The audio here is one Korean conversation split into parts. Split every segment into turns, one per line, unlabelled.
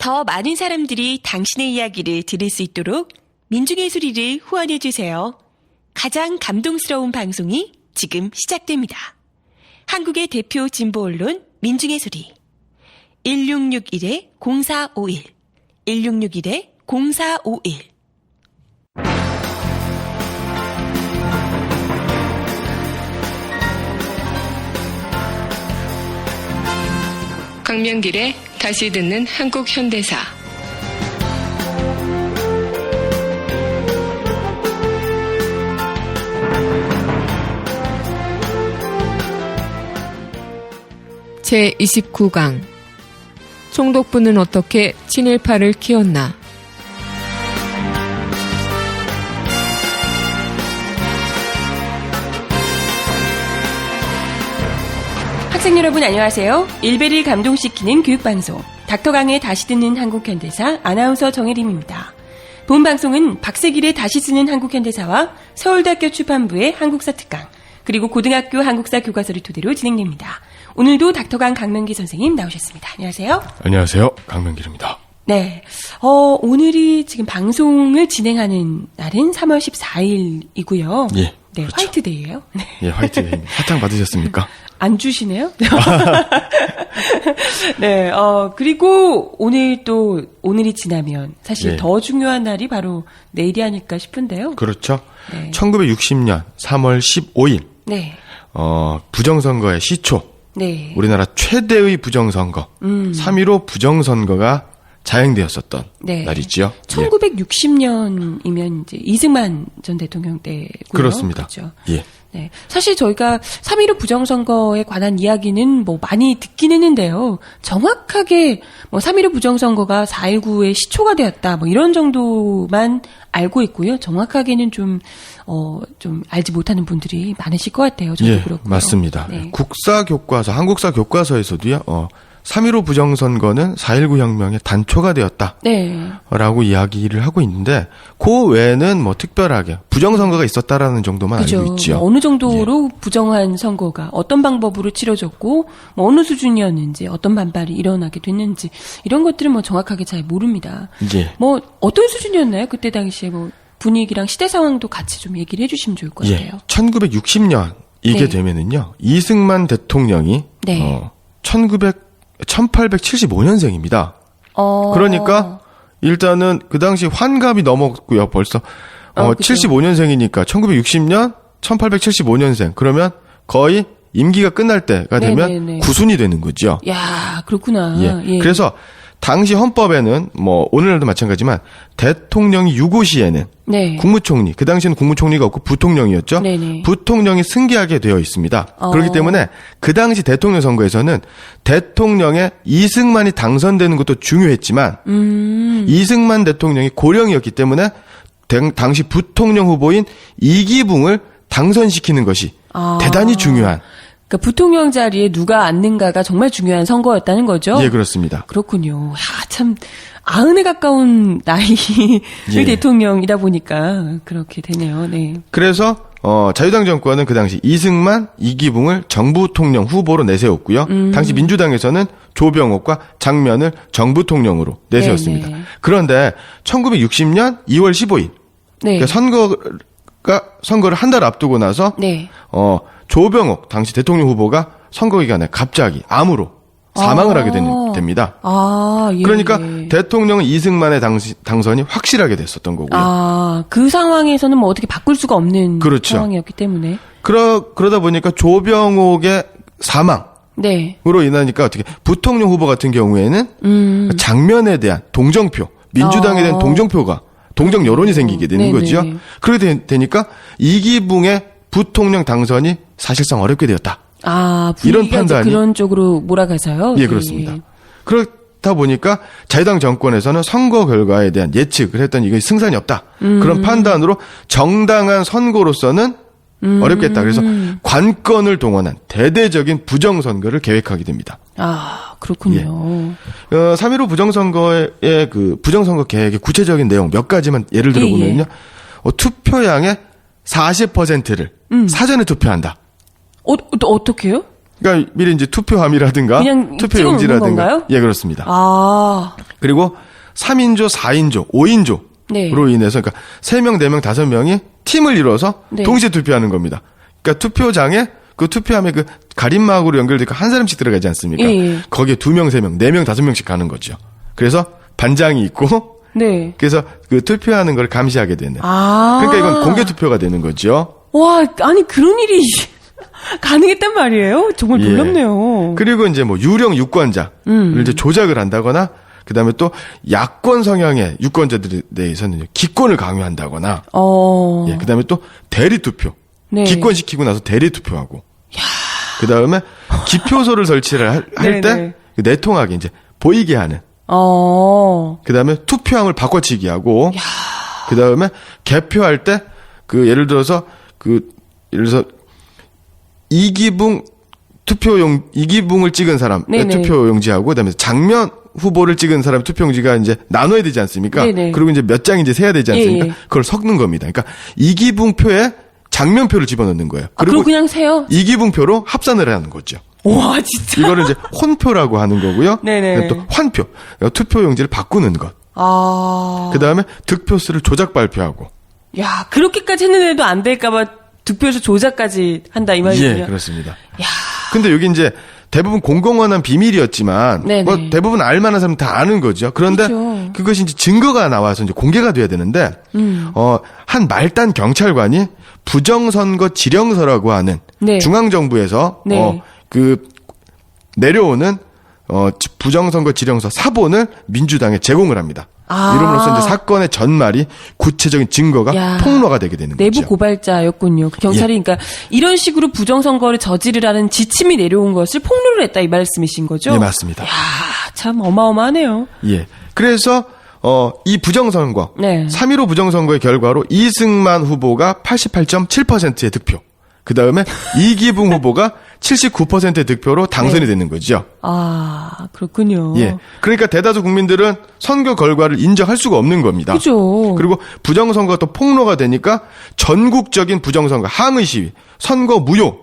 더 많은 사람들이 당신의 이야기를 들을 수 있도록 민중의 소리를 후원해주세요. 가장 감동스러운 방송이 지금 시작됩니다. 한국의 대표 진보 언론 민중의 소리 1661-0451 1661-0451
강명길의 다시 듣는 한국 현대사. 제29강 총독부는 어떻게 친일파를 키웠나.
학생 여러분 안녕하세요. 일베를 감동시키는 교육방송 닥터강의 다시 듣는 한국현대사 아나운서 정혜림입니다. 본 방송은 박세길의 다시 쓰는 한국현대사와 서울대학교 출판부의 한국사 특강 그리고 고등학교 한국사 교과서를 토대로 진행됩니다. 오늘도 닥터강 강명기 선생님 나오셨습니다. 안녕하세요.
안녕하세요. 강명길입니다.
네, 오늘이 지금 방송을 진행하는 날은 3월 14일이고요.
예,
네,
그렇죠.
화이트데이예요. 네.
예, 화이트데이. 사탕 받으셨습니까?
안 주시네요? 네, 그리고 오늘이 지나면 사실
예.
더 중요한 날이 바로 내일이 아닐까 싶은데요.
그렇죠.
네.
1960년 3월 15일.
네.
부정선거의 시초.
네.
우리나라 최대의 부정선거. 3.15 부정선거가 자행되었었던
네.
날이지요.
1960년이면 이제 이승만 전 대통령 때고요.
그렇습니다.
그렇죠.
예.
네. 사실 저희가 3.15 부정선거에 관한 이야기는 많이 듣긴 했는데요. 정확하게 3.15 부정선거가 4.19의 시초가 되었다, 이런 정도만 알고 있고요. 정확하게는 좀 알지 못하는 분들이 많으실 것 같아요. 저도
예,
그렇고요.
맞습니다.
네.
국사 교과서, 한국사 교과서에서도요, 3.15 부정선거는 4.19 혁명의 단초가 되었다.
네.
라고 이야기를 하고 있는데, 그 외에는 특별하게 부정선거가 있었다라는 정도만
그죠.
알고 있죠.
어느 정도로 부정한 선거가 어떤 방법으로 치러졌고, 어느 수준이었는지, 어떤 반발이 일어나게 됐는지, 이런 것들은 정확하게 잘 모릅니다.
예.
어떤 수준이었나요? 그때 당시에 분위기랑 시대 상황도 같이 좀 얘기를 해주시면 좋을 것 같아요.
1960년 이게
네.
되면은요, 이승만 대통령이,
네.
1875년생입니다. 그러니까, 일단은 그 당시 환갑이 넘었고요, 벌써.
그죠.
75년생이니까 1960년, 1875년생. 그러면 거의 임기가 끝날 때가 되면
네네네.
구순이 되는 거죠.
야, 그렇구나.
예.
예.
그래서 당시 헌법에는 오늘날도 마찬가지지만 대통령이 유고 시에는
네.
국무총리, 그 당시에는 국무총리가 없고 부통령이었죠.
네네.
부통령이 승계하게 되어 있습니다. 그렇기 때문에 그 당시 대통령 선거에서는 대통령의 이승만이 당선되는 것도 중요했지만 이승만 대통령이 고령이었기 때문에 당시 부통령 후보인 이기붕을 당선시키는 것이 대단히 중요한.
그러니까 부통령 자리에 누가 앉는가가 정말 중요한 선거였다는 거죠?
예, 그렇습니다.
그렇군요. 야, 참 90에 가까운 나이의
예.
대통령이다 보니까 그렇게 되네요. 네.
그래서 자유당 정권은 그 당시 이승만, 이기붕을 정부통령 후보로 내세웠고요. 당시 민주당에서는 조병옥과 장면을 정부통령으로 내세웠습니다.
네네.
그런데 1960년 2월 15일
네.
그러니까 선거를 한 달 앞두고 나서
네.
조병옥 당시 대통령 후보가 선거 기간에 갑자기 암으로 사망을 하게 됩니다.
예.
그러니까 대통령은 이승만의 당선이 확실하게 됐었던 거고요.
그 상황에서는 어떻게 바꿀 수가 없는
그렇죠.
상황이었기 때문에.
그러다 보니까 조병옥의 사망으로
네.
인하니까 어떻게 부통령 후보 같은 경우에는 장면에 대한 동정표, 민주당에 대한 동정 여론이 생기게 되는
네네.
거죠. 그렇게 되니까 이기붕의 부통령 당선이 사실상 어렵게 되었다.
이런
이런 판단이
그런 쪽으로 몰아가서요.
예, 그렇습니다. 그렇다 보니까 자유당 정권에서는 선거 결과에 대한 예측을 했더니 이게 승산이 없다. 그런 판단으로 정당한 선거로서는 어렵겠다. 그래서 관건을 동원한 대대적인 부정선거를 계획하게 됩니다.
그렇군요.
3.15 부정선거의 그 부정선거 계획의 구체적인 내용 몇 가지만 예를 들어보면요. 투표량의 40%를 사전에 투표한다.
어떻게요?
그러니까 미리 이제 투표함이라든가
그냥
투표
찍어 놓는
용지라든가
건가요?
예, 그렇습니다.
아,
그리고 3인조, 4인조, 5인조로
네.
인해서 그러니까 3명, 4명, 5명이 팀을 이뤄서
네.
동시에 투표하는 겁니다. 그러니까 투표장에 그 투표함에 그 가림막으로 연결되고 한 사람씩 들어가지 않습니까?
예.
거기에 2명, 3명, 4명, 5명씩 가는 거죠. 그래서 반장이 있고
네.
그래서 그 투표하는 걸 감시하게 되는.
아.
그러니까 이건 공개 투표가 되는 거죠.
와, 아니 그런 일이 가능했단 말이에요? 정말
예.
놀랍네요.
그리고 이제 뭐 유령 유권자를 이제 조작을 한다거나 그다음에 또 야권 성향의 유권자들에 대해서는 기권을 강요한다거나 예, 그다음에 또 대리 투표.
네.
기권시키고 나서 대리 투표하고. 그다음에 기표소를 설치를 할
네네.
때 내통하게 이제 보이게 하는. 그다음에 투표함을 바꿔치기 하고. 그다음에 개표할 때 그 예를 들어서 이기붕 이기붕을 찍은 사람
네네.
투표용지하고 그다음에 장면 후보를 찍은 사람 투표용지가 이제 나눠야 되지 않습니까?
네네.
그리고 이제 몇 장인지 세야 되지 않습니까?
예, 예.
그걸 섞는 겁니다. 그러니까 이기붕표에 장면표를 집어넣는 거예요.
아, 그리고 그냥 세요?
이기붕표로 합산을 하는 거죠.
와, 진짜.
이거를 이제 혼표라고 하는 거고요.
네네.
또 환표, 투표용지를 바꾸는 것.
아.
그 다음에 득표수를 조작 발표하고.
야, 그렇게까지 했는데도 안 될까봐 득표수 조작까지 한다, 이 말이군요.
예, 그렇습니다.
야.
근데 여기 이제 대부분 공공연한 비밀이었지만
네네.
뭐 대부분 알만한 사람 다 아는 거죠. 그런데
그렇죠.
그것이 이제 증거가 나와서 이제 공개가 돼야 되는데 한 말단 경찰관이 부정선거 지령서라고 하는
네.
중앙정부에서
네.
그 내려오는 부정선거 지령서 사본을 민주당에 제공을 합니다.
아.
이름으로써 이제 사건의 전말이 구체적인 증거가
야.
폭로가 되게 되는
내부
거죠.
고발자였군요. 그 경찰이
예.
그러니까 이런 식으로 부정선거를 저지르라는 지침이 내려온 것을 폭로를 했다 이 말씀이신 거죠?
예, 맞습니다.
야, 참 어마어마하네요.
예. 그래서 이 부정선거,
네.
3.15 부정선거의 결과로 이승만 후보가 88.7%의 득표. 그 다음에 이기붕 후보가 79%의 득표로 당선이
네.
되는 거죠.
아, 그렇군요.
예. 그러니까 대다수 국민들은 선거 결과를 인정할 수가 없는 겁니다.
그죠.
그리고 부정선거가 또 폭로가 되니까 전국적인 부정선거, 항의 시위, 선거 무효,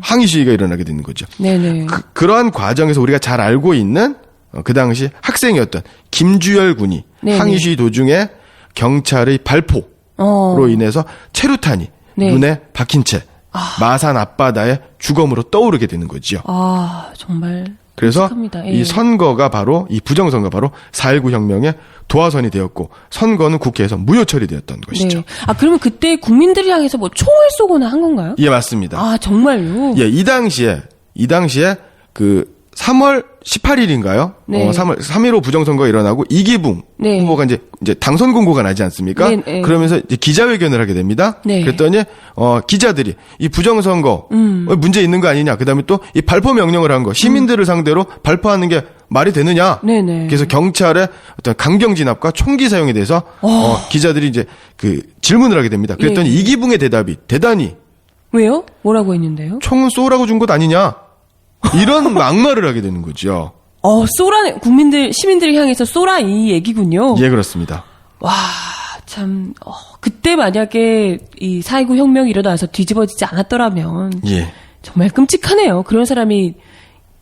항의 시위가 일어나게 되는 거죠.
네네.
그러한 과정에서 우리가 잘 알고 있는 그 당시 학생이었던 김주열 군이
네네.
항의 시위 도중에 경찰의 발포로 인해서 체류탄이
네.
눈에 박힌 채 마산 앞바다에 주검으로 떠오르게 되는 거죠.
아, 정말.
그래서
끔찍합니다. 예.
이 선거가 바로 이 부정선거가 바로 4.19 혁명의 도화선이 되었고 선거는 국회에서 무효 처리되었던 것이죠.
네. 아, 그러면 그때 국민들을 향해서 뭐 총을 쏘거나 한 건가요?
예, 맞습니다.
아, 정말요?
예, 이 당시에 그 3월 18일인가요?
네.
3.15 부정선거가 일어나고 이기붕
네.
후보가 이제 당선 공고가 나지 않습니까?
네, 네.
그러면서 이제 기자회견을 하게 됩니다.
네.
그랬더니 기자들이 이 부정선거 문제 있는 거 아니냐? 그다음에 또 이 발포 명령을 한 거 시민들을 상대로 발포하는 게 말이 되느냐?
네네.
그래서 경찰의 어떤 강경 진압과 총기 사용에 대해서 기자들이 이제 그 질문을 하게 됩니다. 그랬더니
예.
이기붕의 대답이 대단히
왜요? 뭐라고 했는데요?
총은 쏘라고 준 것 아니냐? 이런 막말을 하게 되는 거죠.
쏘라, 시민들을 향해서 쏘라 이 얘기군요.
예, 그렇습니다.
와, 참, 그때 만약에 이 4.19 혁명이 일어나서 뒤집어지지 않았더라면
예.
정말 끔찍하네요. 그런 사람이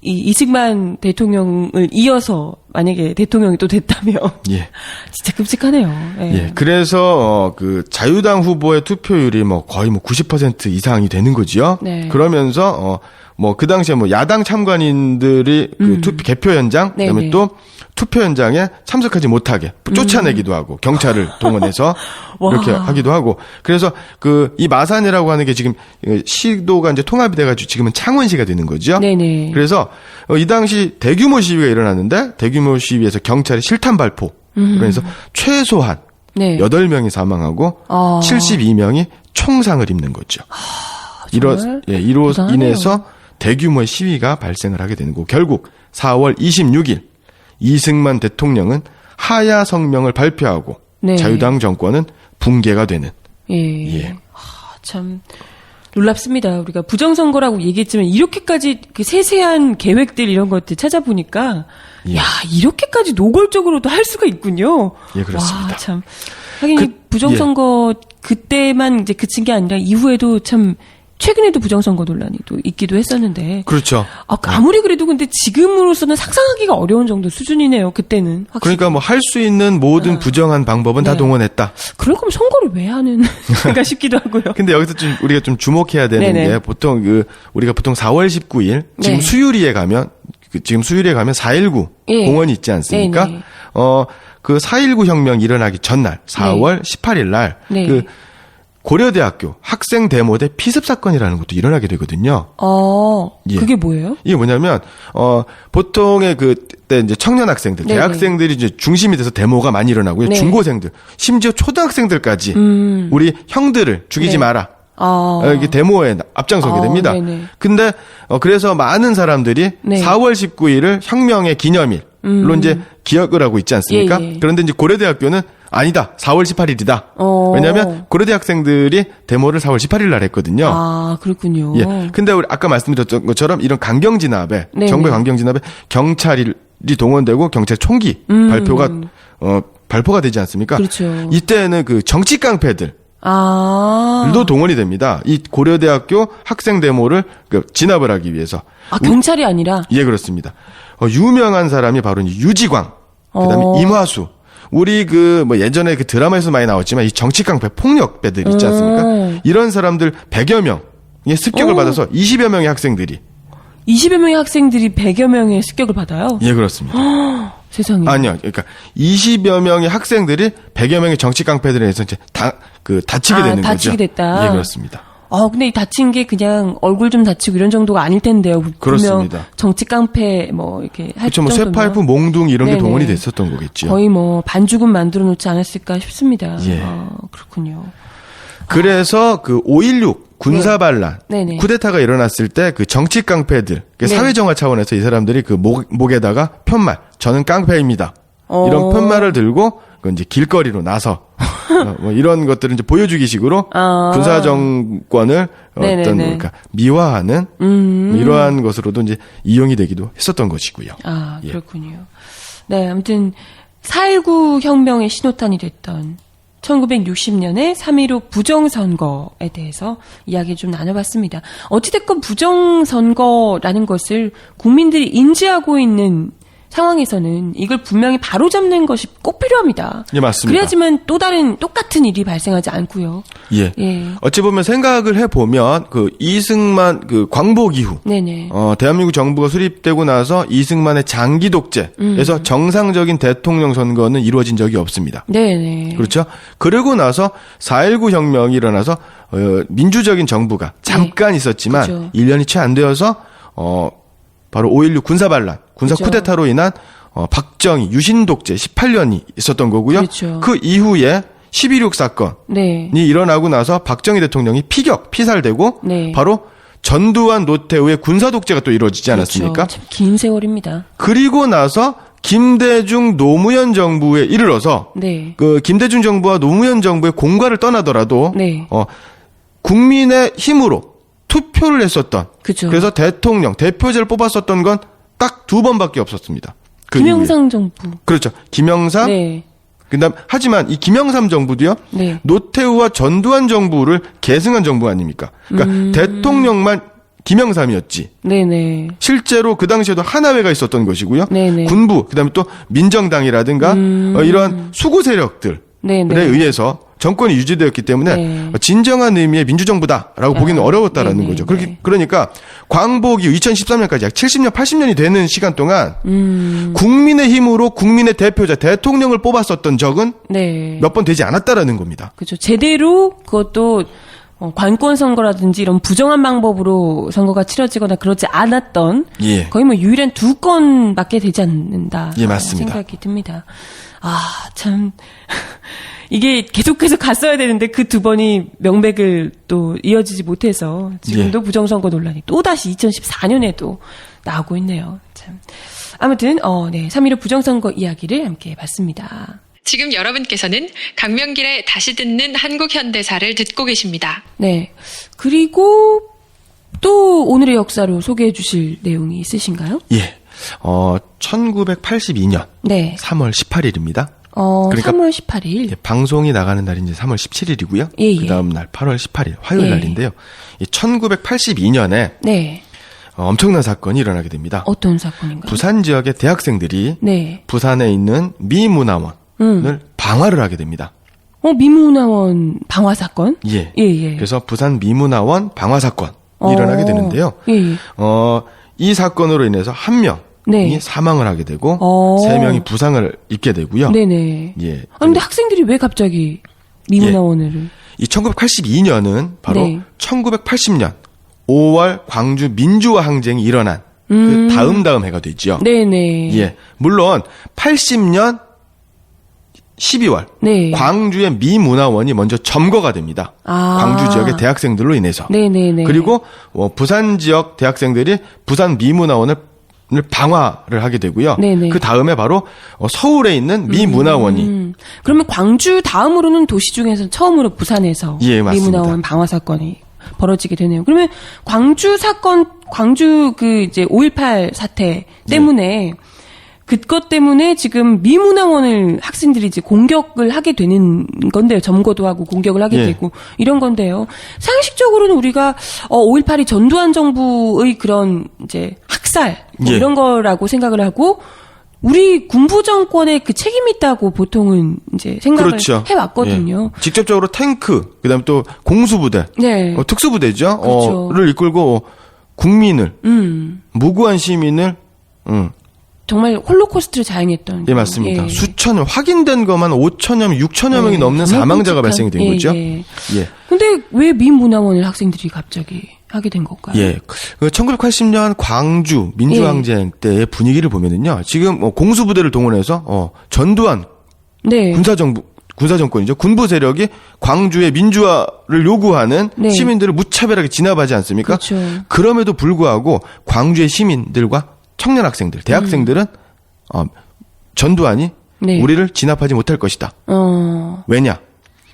이 이승만 대통령을 이어서 만약에 대통령이 또 됐다면
예.
진짜 끔찍하네요. 예.
예. 그래서 그 자유당 후보의 투표율이 뭐 거의 뭐 90% 이상이 되는 거지요.
네.
그러면서 뭐 그 당시에 뭐 야당 참관인들이 그 개표 현장 그다음에
네네.
또 투표 현장에 참석하지 못하게 쫓아내기도 하고 경찰을 동원해서 이렇게
와.
하기도 하고 그래서 그 이 마산이라고 하는 게 지금 시도가 이제 통합이 돼가지고 지금은 창원시가 되는 거죠.
네네.
그래서 이 당시 대규모 시위가 일어났는데 대규모 시위에서 경찰이 실탄 발포 그래서 최소한
네.
8명이 사망하고 72명이 총상을 입는 거죠.
정말
이로
대단하네요.
인해서 대규모의 시위가 발생을 하게 되는 거고 결국 4월 26일 이승만 대통령은 하야 성명을 발표하고
네.
자유당 정권은 붕괴가 되는.
예.
예.
참 놀랍습니다. 우리가 부정선거라고 얘기했지만 이렇게까지 그 세세한 계획들 이런 것들 찾아보니까
예.
야 이렇게까지 노골적으로도 할 수가 있군요.
예, 그렇습니다.
와, 참 하긴
그-
이 부정선거 그때만 이제 그친 게 아니라 이후에도 참 최근에도 부정선거 논란이 또 있기도 했었는데.
그렇죠.
아무리 그래도 근데 지금으로서는 상상하기가 어려운 정도 수준이네요. 그때는. 확실히.
그러니까 뭐 할 수 있는 모든 부정한 방법은 다
네.
동원했다.
그럴 거면 선거를 왜 하는가 싶기도 하고요.
근데 여기서 좀 우리가 좀 주목해야 되는
네네.
게 보통 우리가 보통 4월 19일 지금
네.
수유리에 가면 4.19
예.
공원이 있지 않습니까?
네네.
그 4.19 혁명이 일어나기 전날 4월 18일 날
네.
그 고려대학교 학생 데모대 피습 사건이라는 것도 일어나게 되거든요. 예.
그게 뭐예요?
이게 뭐냐면 보통의 그때 이제 청년 학생들,
네네.
대학생들이 이제 중심이 돼서 데모가 많이 일어나고요.
네.
중고생들, 심지어 초등학생들까지 우리 형들을 죽이지
네.
마라. 이게 데모에 앞장서게 됩니다.
네네.
근데 그래서 많은 사람들이
네.
4월 19일을 혁명의 기념일로 이제 기억을 하고 있지 않습니까?
예, 예.
그런데 이제 고려대학교는 아니다. 4월 18일이다. 왜냐하면 고려대 학생들이 데모를 4월 18일 날 했거든요.
그렇군요.
예. 근데 우리 아까 말씀드렸던 것처럼 이런 강경 진압에
네네.
정부의 강경 진압에 경찰이 동원되고 경찰 총기 발표가 되지 않습니까?
그렇죠.
이때는 그 정치 깡패들 도 동원이 됩니다. 이 고려대학교 학생 데모를 진압을 하기 위해서.
경찰이 아니라?
예, 그렇습니다. 유명한 사람이 바로 이제 유지광, 그다음에 임화수. 우리 뭐 예전에 그 드라마에서 많이 나왔지만 이 정치 깡패 폭력배들 있지 않습니까? 이런 사람들 100여 명의 습격을 받아서 20여 명의 학생들이
20여 명의 학생들이 100여 명의 습격을 받아요?
예, 그렇습니다.
세상에.
아니요. 그러니까 20여 명의 학생들이 100여 명의 정치 깡패들에 의해서 이제 다치게 되는 거죠.
다치게 됐다.
예, 그렇습니다.
근데 이 다친 게 그냥 얼굴 좀 다치고 이런 정도가 아닐 텐데요.
그렇습니다.
분명 정치 깡패 이렇게 할
그렇죠. 뭐
정도면
쇠파이프, 몽둥이 이런 게
네네.
동원이 됐었던 거겠죠.
거의 반죽은 만들어 놓지 않았을까 싶습니다.
예.
그렇군요.
그래서 그 5.16 군사반란,
네네.
쿠데타가 일어났을 때 그 정치 깡패들,
네.
사회정화 차원에서 이 사람들이 그 목에다가 편말, 저는 깡패입니다. 이런 편말을 들고 그 이제 길거리로 나서 뭐 이런 것들을 이제 보여주기식으로 군사 정권을
네네네.
그러니까 미화하는 뭐 이러한 것으로도 이제 이용이 되기도 했었던 것이고요. 예.
그렇군요. 네, 아무튼 4.19 혁명의 신호탄이 됐던 1960년에 3.15 부정선거에 대해서 이야기 좀 나눠봤습니다. 어찌됐건 부정선거라는 것을 국민들이 인지하고 있는 상황에서는 이걸 분명히 바로잡는 것이 꼭 필요합니다.
예, 맞습니다.
그래야지만 또 다른 똑같은 일이 발생하지 않고요.
예.
예.
어찌 보면 생각을 해보면 그 이승만 그 광복 이후
네네.
대한민국 정부가 수립되고 나서 이승만의 장기 독재에서 정상적인 대통령 선거는 이루어진 적이 없습니다.
네네.
그렇죠? 그러고 나서 4.19 혁명이 일어나서 민주적인 정부가 잠깐 있었지만
그렇죠.
1년이 채 안 되어서 바로 5.16 군사반란, 군사
그렇죠.
쿠데타로 인한 박정희 유신 독재 18년이 있었던 거고요.
그렇죠.
그 이후에 12.6 사건이
네.
일어나고 나서 박정희 대통령이 피살되고
네.
바로 전두환 노태우의 군사 독재가 또 이루어지지 않았습니까?
그렇죠. 참 긴 세월입니다.
그리고 나서 김대중 노무현 정부에 이르러서
네.
그 김대중 정부와 노무현 정부의 공과를 떠나더라도
네.
국민의 힘으로 투표를 했었던
그죠.
그래서 대표제를 뽑았었던 건 딱 2번밖에 없었습니다. 그
김영삼
이후에.
정부.
그렇죠. 김영삼.
네.
그다음 하지만 이 김영삼 정부도요.
네.
노태우와 전두환 정부를 계승한 정부 아닙니까? 그러니까 대통령만 김영삼이었지.
네네.
실제로 그 당시에도 하나회가 있었던 것이고요.
네네.
군부, 그다음에 또 민정당이라든가 이러한 수구 세력들에
네네.
의해서 정권이 유지되었기 때문에
네.
진정한 의미의 민주정부다라고 보기는 어려웠다라는
네네.
거죠.
네.
그러니까 광복 이후 2013년까지 약 70년, 80년이 되는 시간 동안 국민의 힘으로 국민의 대표자 대통령을 뽑았었던 적은
네.
몇 번 되지 않았다라는 겁니다.
그죠. 제대로 그것도 관권 선거라든지 이런 부정한 방법으로 선거가 치러지거나 그러지 않았던
예.
거의 유일한 2건밖에 되지 않는다.
예, 맞습니다.
생각이 듭니다. 참 이게 계속해서 갔어야 되는데 그 2번이 명백을 또 이어지지 못해서 지금도 부정선거 논란이 또다시 2014년에도 나오고 있네요. 참. 아무튼 3.15 부정선거 이야기를 함께 해봤습니다.
지금 여러분께서는 강명길의 다시 듣는 한국 현대사를 듣고 계십니다.
네. 그리고 또 오늘의 역사로 소개해 주실 내용이 있으신가요?
예. 1982년
네.
3월 18일입니다. 그러니까
3월 18일.
예, 방송이 나가는 날이 이제 3월 17일이고요.
예.
그 다음 날 8월 18일 화요일
예.
날인데요. 이 1982년에
네.
엄청난 사건이 일어나게 됩니다.
어떤 사건인가요?
부산 지역의 대학생들이
네.
부산에 있는 미문화원을 방화를 하게 됩니다.
미문화원 방화 사건?
예.
예.
그래서 부산 미문화원 방화 사건이 일어나게 되는데요.
예.
이 사건으로 인해서 한 명이
네.
사망을 하게 되고 세 명이 부상을 입게 되고요.
네네.
예.
근데 학생들이 왜 갑자기 미문화원을?
이 1982년은 바로
네.
1980년 5월 광주 민주화 항쟁이 일어난 그 다음 해가 되죠.
네네.
예. 물론 80년 12월
네.
광주의 미문화원이 먼저 점거가 됩니다. 광주 지역의 대학생들로 인해서.
네네네.
그리고 부산 지역 대학생들이 부산 미문화원을 방화를 하게 되고요.
네네.
그 다음에 바로 서울에 있는 미문화원이
그러면 광주 다음으로는 도시 중에서 처음으로 부산에서
예, 맞습니다.
미문화원 방화 사건이 벌어지게 되네요. 그러면 광주 사건, 광주 이제 5.18 사태 때문에 그것 때문에 지금 미문화원을 학생들이 이제 공격을 하게 되는 건데요. 점거도 하고 공격을 하게
예.
되고 이런 건데요. 상식적으로는 우리가 5.18이 전두환 정부의 그런 이제 학살
예.
이런 거라고 생각을 하고 우리 군부 정권에 그 책임이 있다고 보통은 이제 생각을
그렇죠.
해왔거든요.
예. 직접적으로 탱크, 그다음에 또 공수부대,
네.
특수부대죠.
그렇죠.
를 이끌고 국민을 무고한 시민을
정말 홀로코스트를 자행했던.
예, 맞습니다.
예.
수천, 확인된 것만 5천여 명, 6천여 명이 넘는
정말
사망자가
끔찍한,
발생이 된 거죠.
예.
예.
근데 왜 미문화원을 학생들이 갑자기 하게 된 걸까요?
예. 그 1980년 광주 민주항쟁 때의 분위기를 보면은요. 지금 공수부대를 동원해서 전두환
네.
군사정권이죠. 군부 세력이 광주의 민주화를 요구하는
네.
시민들을 무차별하게 진압하지 않습니까?
그렇죠.
그럼에도 불구하고 광주의 시민들과 청년 학생들, 대학생들은 전두환이
네.
우리를 진압하지 못할 것이다. 왜냐?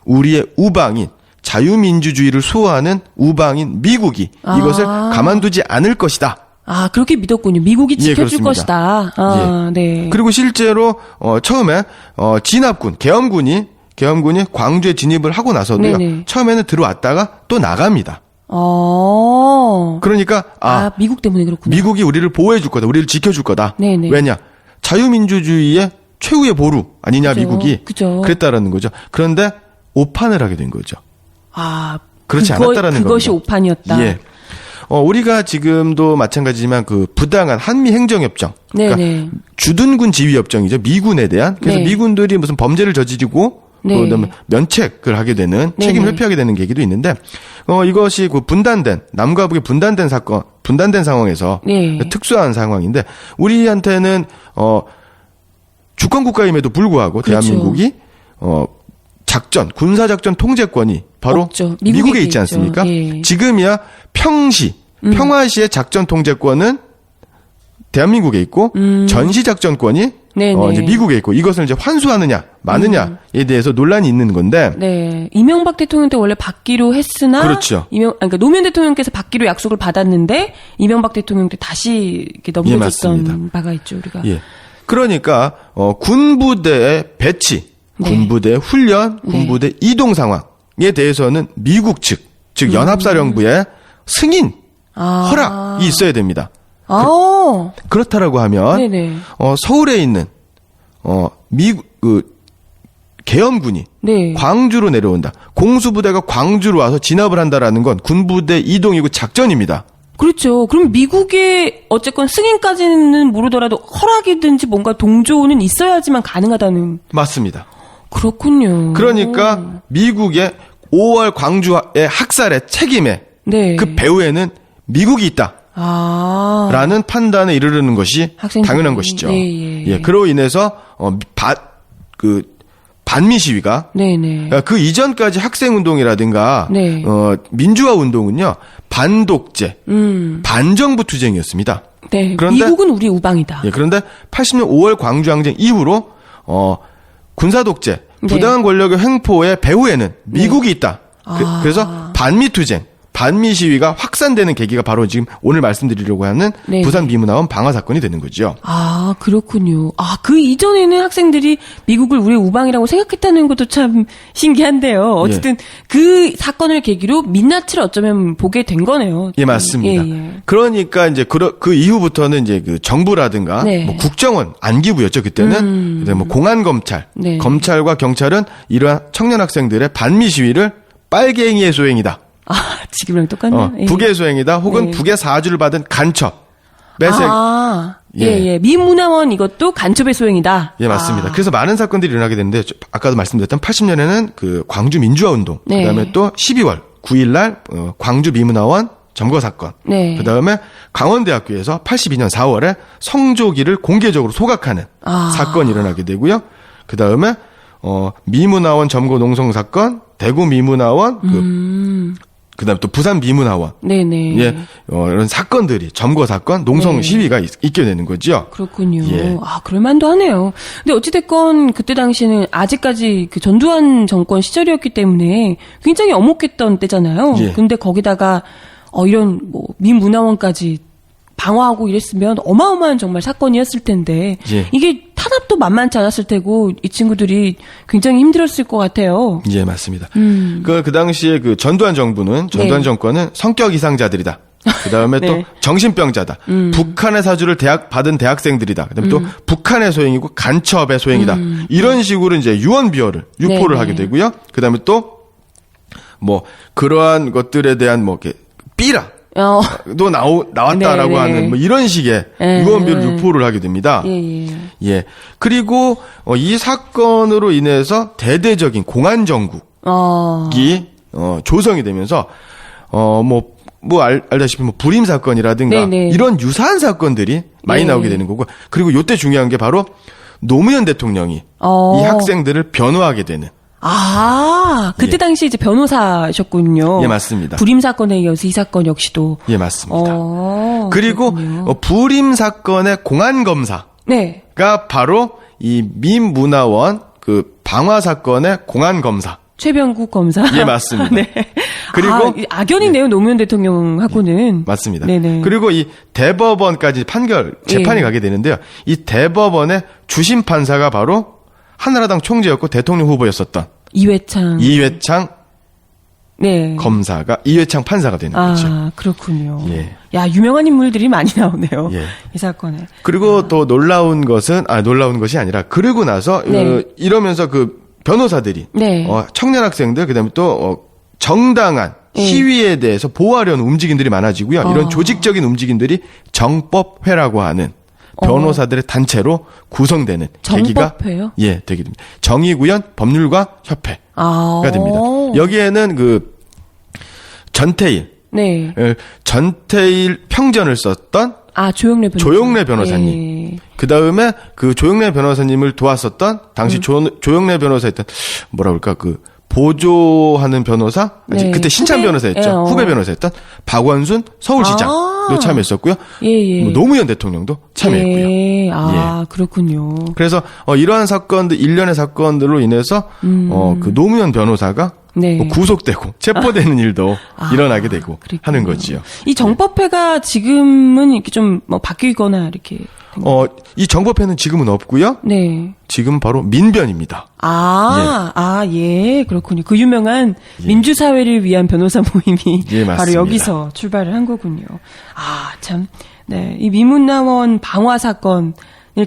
우리의 우방인 자유민주주의를 수호하는 우방인 미국이 이것을 가만두지 않을 것이다.
그렇게 믿었군요. 미국이 지켜줄
그렇습니다.
것이다. 네.
그리고 실제로 처음에 진압군, 계엄군이 광주에 진입을 하고 나서도요.
네네.
처음에는 들어왔다가 또 나갑니다. 그러니까
미국 때문에 그렇구나.
미국이 우리를 보호해 줄 거다. 우리를 지켜 줄 거다.
네네.
왜냐? 자유민주주의의 최후의 보루 아니냐,
그죠.
미국이.
그죠.
그랬다라는 거죠. 그런데 오판을 하게 된 거죠. 그렇지 않았다라는
그것이
겁니다.
오판이었다.
예. 우리가 지금도 마찬가지지만 그 부당한 한미 행정협정, 그러니까
네네.
주둔군 지휘협정이죠. 미군에 대한. 그래서
네.
미군들이 무슨 범죄를 저지르고
네.
그다음에 면책을 하게 되는
네네.
책임을 회피하게 되는 계기도 있는데 이것이 그 분단된 남과 북의 분단된 사건, 분단된 상황에서
네.
특수한 상황인데 우리한테는 주권 국가임에도 불구하고
그렇죠.
대한민국이 군사작전 통제권이 바로
없죠.
미국에 있지
있죠.
않습니까?
예.
지금이야 평화시의 작전 통제권은 대한민국에 있고 전시작전권이
네네.
이제 미국에 있고 이것을 이제 환수하느냐 마느냐에 대해서 논란이 있는 건데
네. 이명박 대통령 때 원래 받기로 했으나.
그렇죠.
그러니까 노무현 대통령께서 받기로 약속을 받았는데 이명박 대통령 때 다시 이렇게 넘겨줬던
맞습니다.
바가 있죠, 우리가.
예. 그러니까 군부대의 배치,
네.
군부대 훈련, 군부대 이동 상황에 대해서는 미국 즉 연합사령부의 승인, 허락이 있어야 됩니다. 그렇다라고 하면
네네.
서울에 있는 미국 계엄군이
네.
광주로 내려온다. 공수부대가 광주로 와서 진압을 한다라는 건 군부대 이동이고 작전입니다.
그렇죠. 그럼 미국의 어쨌건 승인까지는 모르더라도 허락이든지 뭔가 동조는 있어야지만 가능하다는.
맞습니다.
그렇군요.
그러니까 미국의 5월 광주의 학살의 책임에
네.
그 배후에는 미국이 있다. 라는 판단에 이르르는 것이
학생들이.
당연한 것이죠.
예.
그로 인해서 반미 시위가
네네.
그 이전까지 학생 운동이라든가
네.
민주화 운동은요 반독재, 반정부 투쟁이었습니다.
네.
그런데
미국은 우리 우방이다.
그런데 80년 5월 광주 항쟁 이후로 군사 독재,
네.
부당한 권력의 횡포의 배후에는 미국이 있다. 그래서 반미 투쟁, 반미 시위가 확산되는 계기가 바로 지금 오늘 말씀드리려고 하는
네.
부산 미문화원 방화 사건이 되는 거죠.
아, 그렇군요. 아, 그 이전에는 학생들이 미국을 우리의 우방이라고 생각했다는 것도 참 신기한데요. 어쨌든 그 사건을 계기로 민낯을 어쩌면 보게 된 거네요.
예, 맞습니다.
예.
그러니까 이제 그 이후부터는 이제 그 정부라든가
네.
뭐 국정원, 안기부였죠 그때는. 그다음에 뭐 공안 검찰,
네.
검찰과 경찰은 이러한 청년 학생들의 반미 시위를 빨갱이의 소행이다.
아, 지금이랑 똑같네요. 예.
북의 소행이다. 혹은
네.
북의 사주를 받은 간첩, 매색.
아, 예,
예.
예. 미문화원 이것도 간첩의 소행이다.
예, 맞습니다.
아.
그래서 많은 사건들이 일어나게 되는데 아까도 말씀드렸던 80년에는 그 광주 민주화 운동,
네.
그다음에 또 12월 9일 날 광주 미문화원 점거 사건.
네.
그다음에 강원대학교에서 82년 4월에 성조기를 공개적으로 소각하는 사건이 일어나게 되고요. 그다음에 미문화원 점거 농성 사건, 대구 미문화원 그다음에 또 부산 미문화원.
네네.
예. 이런 사건들이 점거 사건, 농성 시위가 있게 되는 거죠.
그렇군요.
예.
아, 그럴만도 하네요. 근데 어찌됐건 그때 당시에는 아직까지 그 전두환 정권 시절이었기 때문에 굉장히 엄혹했던 때잖아요.
예.
근데 거기다가 이런 뭐 민문화원까지 방어하고 이랬으면 어마어마한 정말 사건이었을 텐데
예.
이게 탄압도 만만치 않았을 테고 이 친구들이 굉장히 힘들었을 것 같아요.
예, 맞습니다. 그 당시에 그 전두환 정부는, 전두환
네.
정권은 성격 이상자들이다. 그 다음에
네.
또 정신병자다. 북한의 사주를 받은 대학생들이다. 그 다음에 또 북한의 소행이고 간첩의 소행이다. 이런 식으로 이제 유포를
네,
하게
네.
되고요. 그 다음에 또 뭐 그러한 것들에 대한 뭐 이렇게 삐라. 또 나왔다라고
네, 네.
하는 뭐 이런 식의
네.
유언비어를 유포를 하게 됩니다.
예.
예. 그리고 이 사건으로 인해서 대대적인 공안 정국이 조성이 되면서 알다시피 뭐 불임 사건이라든가
네네.
이런 유사한 사건들이 많이
네.
나오게 되는 거고, 그리고 요때 중요한 게 바로 노무현 대통령이 이 학생들을 변호하게 되는.
그때
예.
당시 이제 변호사셨군요.
예, 맞습니다.
불임 사건에 이어서 이 사건 역시도.
예, 맞습니다. 그리고
그렇군요.
불임 사건의 공안 검사가
네.
바로 이 민문화원 그 방화 사건의 공안 검사.
최병국 검사.
예, 맞습니다.
네.
그리고
악연이네요, 노무현 대통령하고는.
맞습니다.
네네.
그리고 이 대법원까지 재판이
예.
가게 되는데요. 이 대법원의 주심 판사가 바로 한나라당 총재였고 대통령 후보였었던
이회창. 네.
이회창 판사가 되는 거죠.
그렇군요.
예.
야, 유명한 인물들이 많이 나오네요.
예.
이 사건에.
그리고 또 놀라운 것이 아니라 그러고 나서
네.
이러면서 그 변호사들이
네.
청년 학생들 그다음에 또 정당한 시위에 대해서 보호하려는 움직임들이 많아지고요. 이런 조직적인 움직임들이 정법회라고 하는 변호사들의 단체로 구성되는 계기가
정법회요?
예, 되게 됩니다. 정의구현 법률가 협회가 됩니다. 여기에는 그 전태일
네.
평전을 썼던
조영래
변호사님.
예.
그 다음에 그 조영래 변호사님을 도왔었던 당시 조영래 변호사였던 보조하는 변호사?
네.
그때 신참 변호사였죠. 후배 변호사였던 박원순 서울시장도 참여했었고요.
예.
뭐 노무현 대통령도 참여했고요.
예. 그렇군요.
그래서 이러한 사건들, 일련의 사건들로 인해서 그 노무현 변호사가
네.
뭐 구속되고 체포되는 일도 일어나게 되고
그랬군요.
하는 거지요.
이 정법회가 지금은 이렇게 좀 바뀌거나 이렇게 된
이 정법회는 지금은 없고요.
네.
지금 바로 민변입니다.
예, 그렇군요. 그 유명한 민주사회를 위한 변호사 모임이
예, 맞습니다.
바로 여기서 출발을 한 거군요. 참, 네. 이 미문화원 방화 사건을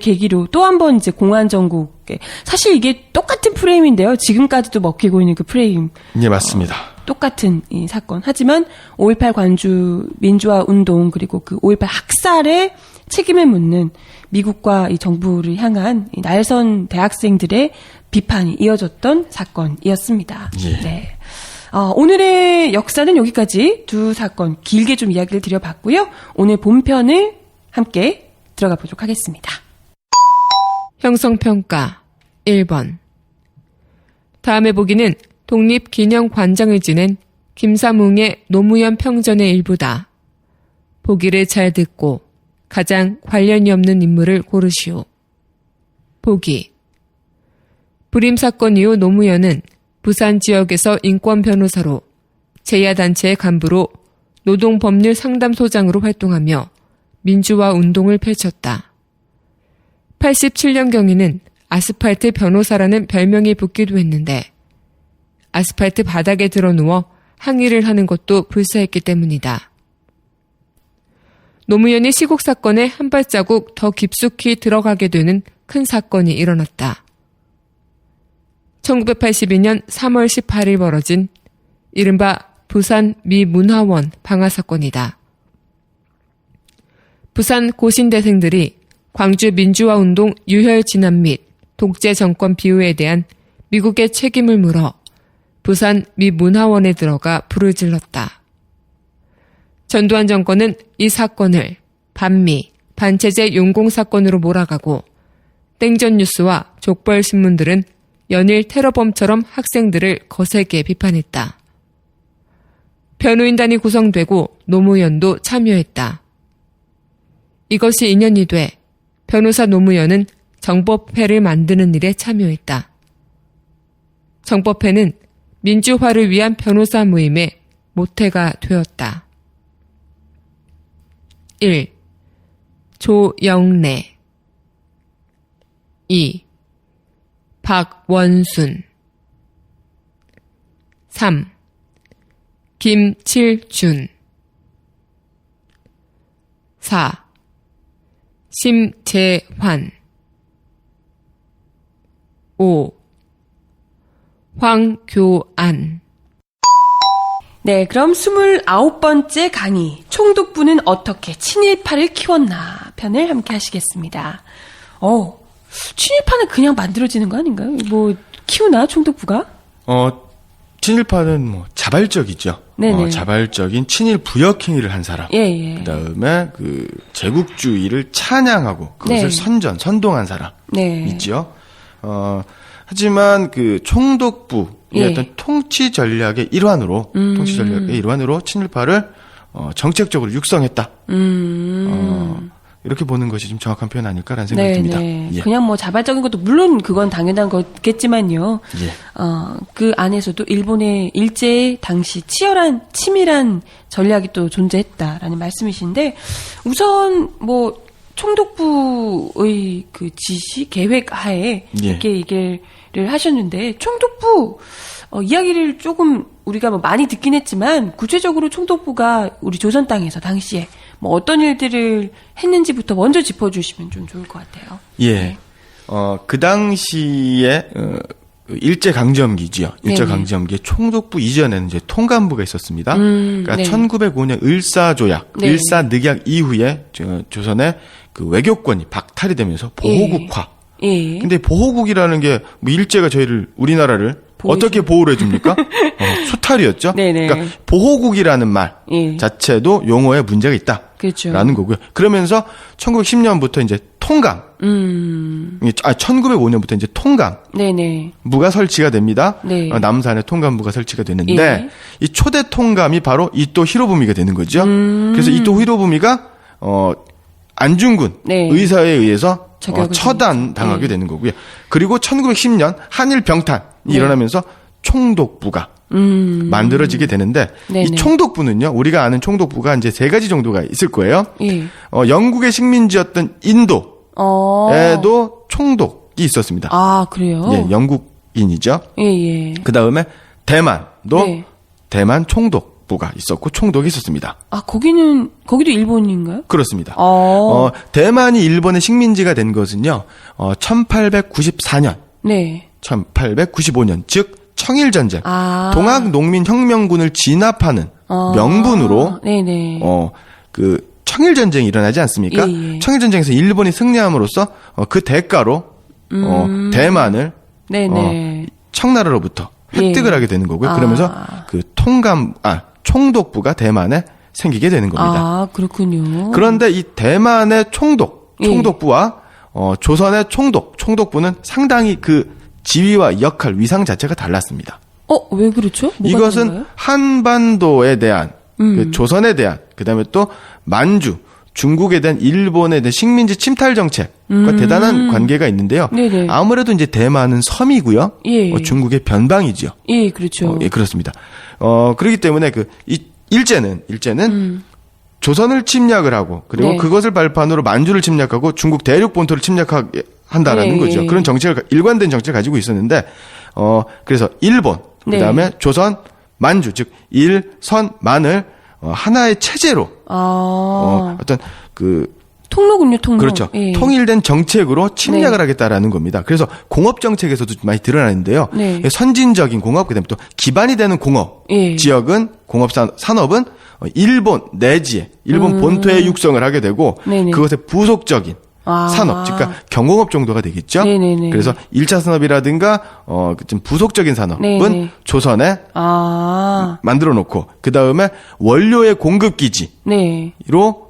계기로 또 한 번 이제 공안정국에, 사실 이게 똑같은 프레임인데요. 지금까지도 먹히고 있는 그 프레임.
예, 맞습니다.
똑같은 이 사건. 하지만 5.18 관주 민주화 운동 그리고 그 5.18 학살의 책임을 묻는 미국과 이 정부를 향한 이 날선 대학생들의 비판이 이어졌던 사건이었습니다.
예.
네. 오늘의 역사는 여기까지 두 사건 길게 좀 이야기를 드려봤고요. 오늘 본편을 함께 들어가 보도록 하겠습니다.
형성평가 1번. 다음에 보기는 독립기념관장을 지낸 김사뭉의 노무현 평전의 일부다. 보기를 잘 듣고 가장 관련이 없는 인물을 고르시오. 보기. 불임사건 이후 노무현은 부산 지역에서 인권 변호사로 제야단체의 간부로
노동법률상담소장으로 활동하며 민주화 운동을 펼쳤다. 87년경에는 아스팔트 변호사라는 별명이 붙기도 했는데 아스팔트 바닥에 드러누워 항의를 하는 것도 불사했기 때문이다. 노무현이 시국 사건에 한 발자국 더 깊숙이 들어가게 되는 큰 사건이 일어났다. 1982년 3월 18일 벌어진 이른바 부산 미 문화원 방화 사건이다. 부산 고신대생들이 광주 민주화 운동 유혈 진압 및 독재 정권 비호에 대한 미국의 책임을 물어 부산 미 문화원에 들어가 불을 질렀다. 전두환 정권은 이 사건을 반미, 반체제 용공 사건으로 몰아가고 땡전 뉴스와 족벌 신문들은 연일 테러범처럼 학생들을 거세게 비판했다. 변호인단이 구성되고 노무현도 참여했다. 이것이 인연이 돼 변호사 노무현은 정법회를 만드는 일에 참여했다. 정법회는 민주화를 위한 변호사 모임의 모태가 되었다. 1. 조영래 2. 박원순 3. 김칠준 4. 심재환 5. 황교안
네, 그럼 29번째 강의, 총독부는 어떻게 친일파를 키웠나 편을 함께 하시겠습니다. 친일파는 그냥 만들어지는 거 아닌가요? 뭐, 키우나, 총독부가?
친일파는 뭐 자발적이죠.
네네.
자발적인 친일 부역 행위를 한 사람.
예.
그다음에 그 제국주의를 찬양하고 그것을
네.
선동한 사람.
네.
있죠. 하지만 그 총독부의
예.
어떤 통치 전략의 일환으로 친일파를 정책적으로 육성했다. 이렇게 보는 것이 좀 정확한 표현 아닐까라는 생각이 듭니다. 예.
그냥 뭐 자발적인 것도 물론 그건 당연한 거겠지만요.
예.
그 안에서도 일본의 일제의 당시 치밀한 전략이 또 존재했다라는 말씀이신데 우선 뭐 총독부의 그 지시 계획 하에 이렇게 얘기를 하셨는데 총독부 이야기를 조금 우리가 뭐 많이 듣긴 했지만 구체적으로 총독부가 우리 조선 땅에서 당시에 뭐 어떤 일들을 했는지부터 먼저 짚어주시면 좀 좋을 것 같아요.
예.
네.
그 당시에 일제강점기지요. 일제강점기에 총독부 이전에는 이제 통감부가 있었습니다. 그러니까
네.
1905년 을사조약,
네.
을사늑약 이후에 조선의 그 외교권이 박탈이 되면서 보호국화.
예.
근데 보호국이라는 게 뭐 일제가 우리나라를 어떻게 보호를 해줍니까? 수탈이었죠.
네네.
그러니까 보호국이라는 말 자체도 용어에 문제가 있다.
그렇죠.
라는 거고요. 그러면서 1910년부터 이제 통감. 1905년부터 이제 통감부가 설치가 됩니다.
네.
남산에 통감부가 설치가 되는데
예.
이 초대 통감이 바로 이토 히로부미가 되는 거죠. 그래서 이토 히로부미가 안중근 의사에 의해서 처단당하게 되는 거고요. 그리고 1910년 한일 병탄이 일어나면서 총독부가 만들어지게 되는데
네네.
이 총독부는요. 우리가 아는 총독부가 이제 3가지 정도가 있을 거예요.
예.
영국의 식민지였던 인도에도 총독이 있었습니다.
아, 그래요?
예, 영국인이죠.
예.
그다음에 대만도
네.
대만 총독부가 있었고 총독이 있었습니다.
아, 거기도 일본인가요?
그렇습니다. 대만이 일본의 식민지가 된 것은요. 1894년.
네.
1895년, 즉 청일전쟁,
아.
동학농민혁명군을 진압하는 명분으로
네네.
그 청일전쟁이 일어나지 않습니까?
예.
청일전쟁에서 일본이 승리함으로써 그 대가로 대만을
네네.
청나라로부터 획득을 하게 되는 거고요. 그러면서 그 총독부가 대만에 생기게 되는 겁니다.
아, 그렇군요.
그런데 이 대만의 총독부와 조선의 총독부는 상당히 그 지위와 역할, 위상 자체가 달랐습니다.
왜 그렇죠? 뭐가
이것은
다른가요?
한반도에 대한, 그 조선에 대한, 그 다음에 또 만주, 중국에 대한 일본에 대한 식민지 침탈 정책과 대단한 관계가 있는데요.
네네.
아무래도 이제 대만은 섬이고요.
예.
중국의 변방이죠.
예, 그렇죠.
예, 그렇습니다. 그렇기 때문에 이 일제는 조선을 침략을 하고 그리고
네.
그것을 발판으로 만주를 침략하고 중국 대륙 본토를 침략하게 한다라는
네,
거죠.
예.
그런 정책을 일관된 정책을 가지고 있었는데 그래서 일본
네.
그다음에 조선 만주 즉 일선만을 하나의 체제로 어떤 그
통로군요, 통로.
그렇죠.
예.
통일된 정책으로 침략을
네.
하겠다라는 겁니다. 그래서 공업 정책에서도 많이 드러나는데요.
네.
선진적인 공업 그다음에 또 기반이 되는 공업
예.
지역은 공업 산업은 일본 내지에 일본 본토에 육성을 하게 되고
네네.
그것의 부속적인 산업, 즉 그러니까 경공업 정도가 되겠죠.
네네네.
그래서 1차 산업이라든가 좀 부속적인 산업은
네네.
조선에 만들어 놓고 그다음에 원료의 공급 기지로
네.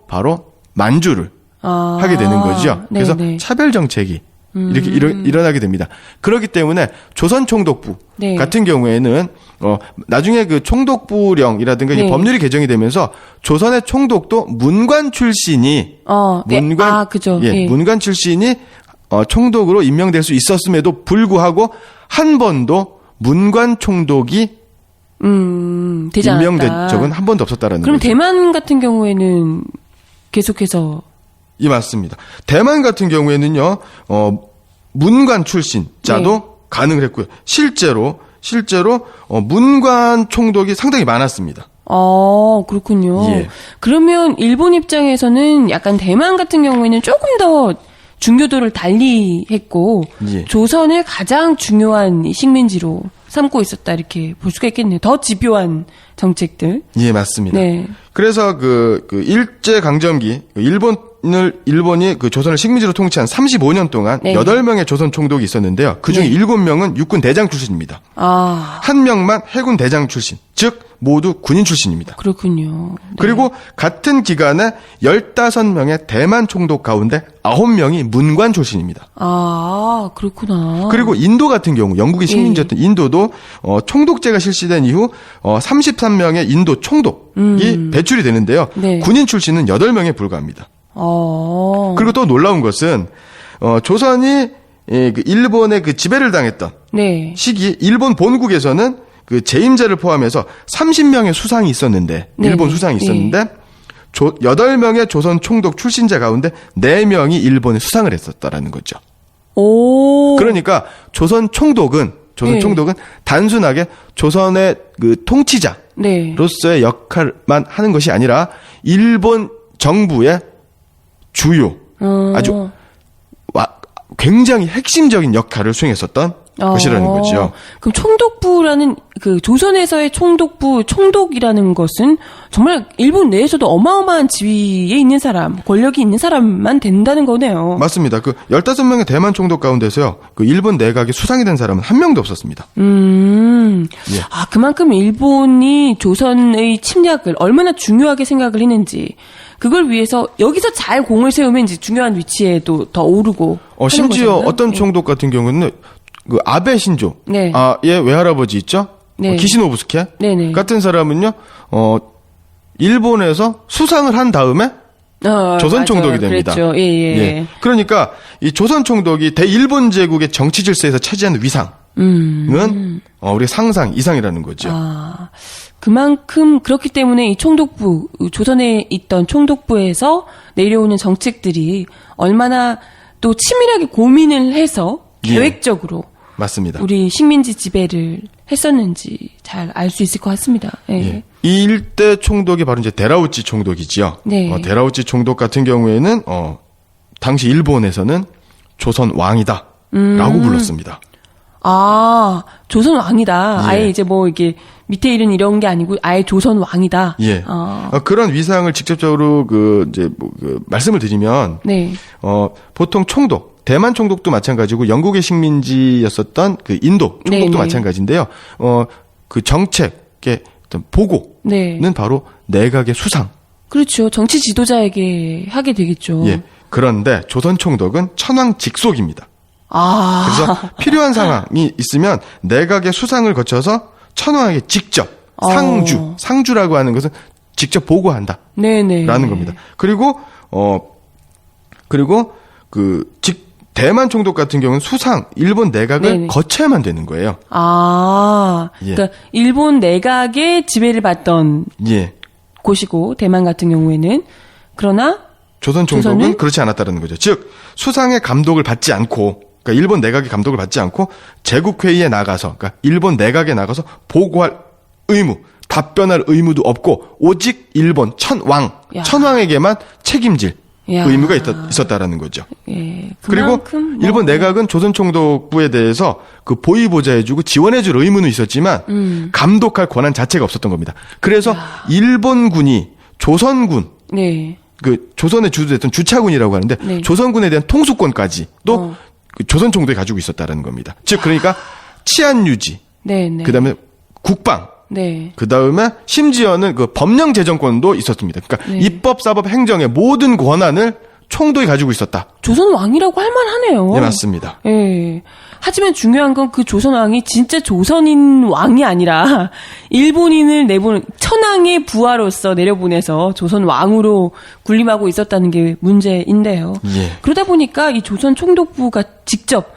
바로 만주를 하게 되는 거죠. 그래서
네네.
차별 정책이 이렇게 일어나게 됩니다. 그렇기 때문에 조선 총독부
네.
같은 경우에는 나중에 그 총독부령이라든가 이제
네.
법률이 개정이 되면서 조선의 총독도 문관 출신이
네. 그죠. 예.
문관 출신이 총독으로 임명될 수 있었음에도 불구하고 한 번도 문관 총독이
되지 않았다.
임명된 적은 한 번도 없었다라는
그럼
거죠.
대만 같은 경우에는 계속해서
예, 맞습니다. 대만 같은 경우에는요, 문관 출신자도
네.
가능을 했고요. 실제로, 문관 총독이 상당히 많았습니다.
그렇군요.
예.
그러면 일본 입장에서는 약간 대만 같은 경우에는 조금 더 중요도를 달리 했고,
예.
조선을 가장 중요한 식민지로 삼고 있었다, 이렇게 볼 수가 있겠네요. 더 집요한 정책들.
예, 맞습니다.
네.
그래서 그 일제 강점기, 일본이 그 조선을 식민지로 통치한 35년 동안
네.
8명의 조선 총독이 있었는데요. 그 중에
네.
7명은 육군 대장 출신입니다. 한 명만 해군 대장 출신, 즉 모두 군인 출신입니다.
그렇군요. 네.
그리고 같은 기간에 15명의 대만 총독 가운데 9명이 문관 출신입니다.
그렇구나.
그리고 인도 같은 경우 영국이 식민지였던 인도도 총독제가 실시된 이후 33명의 인도 총독이 배출이 되는데요.
네.
군인 출신은 8명에 불과합니다. 그리고 또 놀라운 것은 조선이 그 일본의 그 지배를 당했던
네.
시기 일본 본국에서는 그 재임제를 포함해서 30명의 수상이 있었는데
네.
일본 수상이 있었는데 8명의 조선 총독 출신자 가운데 4명이 일본에 수상을 했었다라는 거죠. 그러니까 조선 총독은
네.
단순하게 조선의 그 통치자로서의
네.
역할만 하는 것이 아니라 일본 정부의 주요 아주 굉장히 핵심적인 역할을 수행했었던 것이라는 거죠.
그럼 총독부라는 그 조선에서의 총독부 총독이라는 것은 정말 일본 내에서도 어마어마한 지위에 있는 사람, 권력이 있는 사람만 된다는 거네요.
맞습니다. 그 15명의 대만 총독 가운데서요. 그 일본 내각에 수상이 된 사람은 한 명도 없었습니다. 예.
그만큼 일본이 조선의 침략을 얼마나 중요하게 생각을 했는지 그걸 위해서 여기서 잘 공을 세우면 이제 중요한 위치에도 더 오르고
심지어
하는
어떤
예.
총독 같은 경우는 그 아베 신조
네.
의 외할아버지 있죠?
네.
기시노부스케
네네.
같은 사람은요. 일본에서 수상을 한 다음에 조선
맞아요.
총독이 됩니다.
그랬죠. 예.
그러니까 이 조선 총독이 대일본 제국의 정치 질서에서 차지하는 위상은 우리 상상 이상이라는 거죠.
그만큼 그렇기 때문에 이 총독부, 조선에 있던 총독부에서 내려오는 정책들이 얼마나 또 치밀하게 고민을 해서
예.
계획적으로
맞습니다.
우리 식민지 지배를 했었는지 잘 알 수 있을 것 같습니다. 예.
예. 이 일대 총독이 바로 이제 데라우치 총독이지요.
네.
데라우치 총독 같은 경우에는 당시 일본에서는 조선 왕이다라고 불렀습니다.
조선 왕이다.
예.
아예 이제 뭐 이게 밑에 일은 이런 게 아니고 아예 조선 왕이다.
예. 그런 위상을 직접적으로 말씀을 드리면
네.
보통 총독, 대만 총독도 마찬가지고 영국의 식민지였었던 그 인도 총독도
네네.
마찬가지인데요. 그 정책의 어떤 보고는
네.
바로 내각의 수상.
그렇죠. 정치 지도자에게 하게 되겠죠.
예. 그런데 조선 총독은 천황 직속입니다. 그래서 필요한 상황이 있으면 내각의 수상을 거쳐서 천황에게 직접 상주라고 하는 것은 직접 보고한다.
네네.
라는 겁니다. 그리고 대만 총독 같은 경우는 수상 일본 내각을
네네.
거쳐야만 되는 거예요. 예.
그러니까 일본 내각의 지배를 받던
예.
곳이고 대만 같은 경우에는 그러나
조선 총독은
조선은?
그렇지 않았다는 거죠. 즉 수상의 감독을 받지 않고, 그러니까 일본 내각의 감독을 받지 않고 제국회의에 나가서, 그러니까 일본 내각에 나가서 보고할 의무, 답변할 의무도 없고 오직 일본
야.
천왕에게만 책임질
야.
의무가 있었다라는 거죠.
예,
그리고
그만큼
일본 내각은 조선 총독부에 대해서 그 보위 보좌해주고 지원해줄 의무는 있었지만 감독할 권한 자체가 없었던 겁니다. 그래서 일본군이 조선군,
네.
그 조선에 주도됐던 주차군이라고 하는데
네.
조선군에 대한 통수권까지 또 그 조선 총독이 가지고 있었다라는 겁니다. 즉 그러니까 치안 유지,
네, 네.
그다음에 국방,
네.
그다음에 심지어는 그 법령 제정권도 있었습니다. 그러니까
네.
입법, 사법, 행정의 모든 권한을 총독이 가지고 있었다.
조선 왕이라고 할 만하네요.
네, 맞습니다.
예. 하지만 중요한 건 그 조선 왕이 진짜 조선인 왕이 아니라 일본인을 천황의 부하로서 내려보내서 조선 왕으로 군림하고 있었다는 게 문제인데요.
예.
그러다 보니까 이 조선 총독부가 직접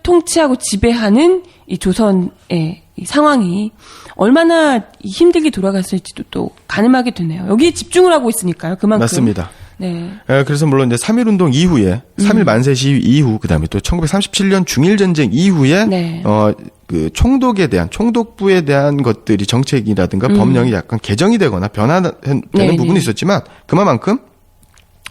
통치하고 지배하는 이 조선의 이 상황이 얼마나 힘들게 돌아갔을지도 또 가늠하게 되네요. 여기에 집중을 하고 있으니까요. 그만큼.
맞습니다.
네.
그래서 물론 이제 3.1운동 이후에, 3.1 만세 시위 이후, 그 다음에 또 1937년 중일전쟁 이후에,
네.
그 총독부에 대한 것들이 정책이라든가 법령이 약간 개정이 되거나 변화되는
네,
부분이
네.
있었지만, 그만큼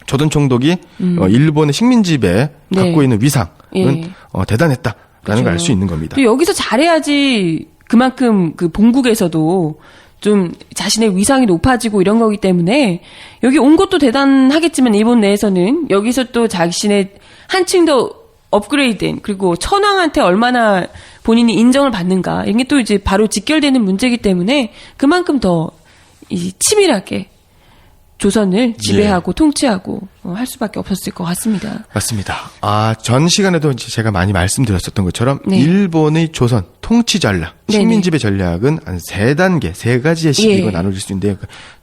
조선 총독이 일본의 식민지배에
네.
갖고 있는 위상은
예.
대단했다라는 걸 알 수 있는 겁니다.
또 여기서 잘해야지 그만큼 그 본국에서도 좀 자신의 위상이 높아지고 이런 거기 때문에 여기 온 것도 대단하겠지만 일본 내에서는 여기서 또 자신의 한층 더 업그레이드된 그리고 천황한테 얼마나 본인이 인정을 받는가 이게 또 이제 바로 직결되는 문제이기 때문에 그만큼 더 이 치밀하게 조선을 지배하고 통치하고 할 수밖에 없었을 것 같습니다.
맞습니다. 전 시간에도 이제 제가 많이 말씀드렸었던 것처럼
네.
일본의 조선 통치 전략,
네네.
식민지배 전략은 한 세 가지의 시기로
예.
나눠질 수 있는데요.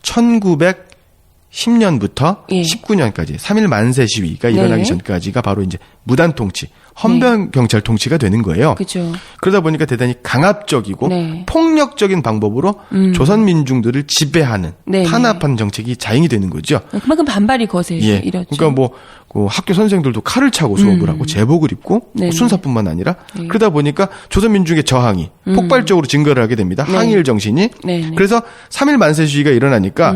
1910년부터
예.
19년까지 3.1 만세 시위가
네.
일어나기 전까지가 바로 이제 무단 통치, 헌병 경찰 통치가 되는 거예요.
그렇죠.
그러다 보니까 대단히 강압적이고
네.
폭력적인 방법으로 조선 민중들을 지배하는
네네.
탄압하는 정책이 자행이 되는 거죠.
그만큼 반발이 거세
예.
이렇죠.
그러니까 뭐, 그 학교 선생들도 칼을 차고 수업을 하고 제복을 입고
네네.
순사뿐만 아니라
네.
그러다 보니까 조선 민중의 저항이 폭발적으로 증가를 하게 됩니다.
네.
항일 정신이.
네네.
그래서 3.1 만세 시위가 일어나니까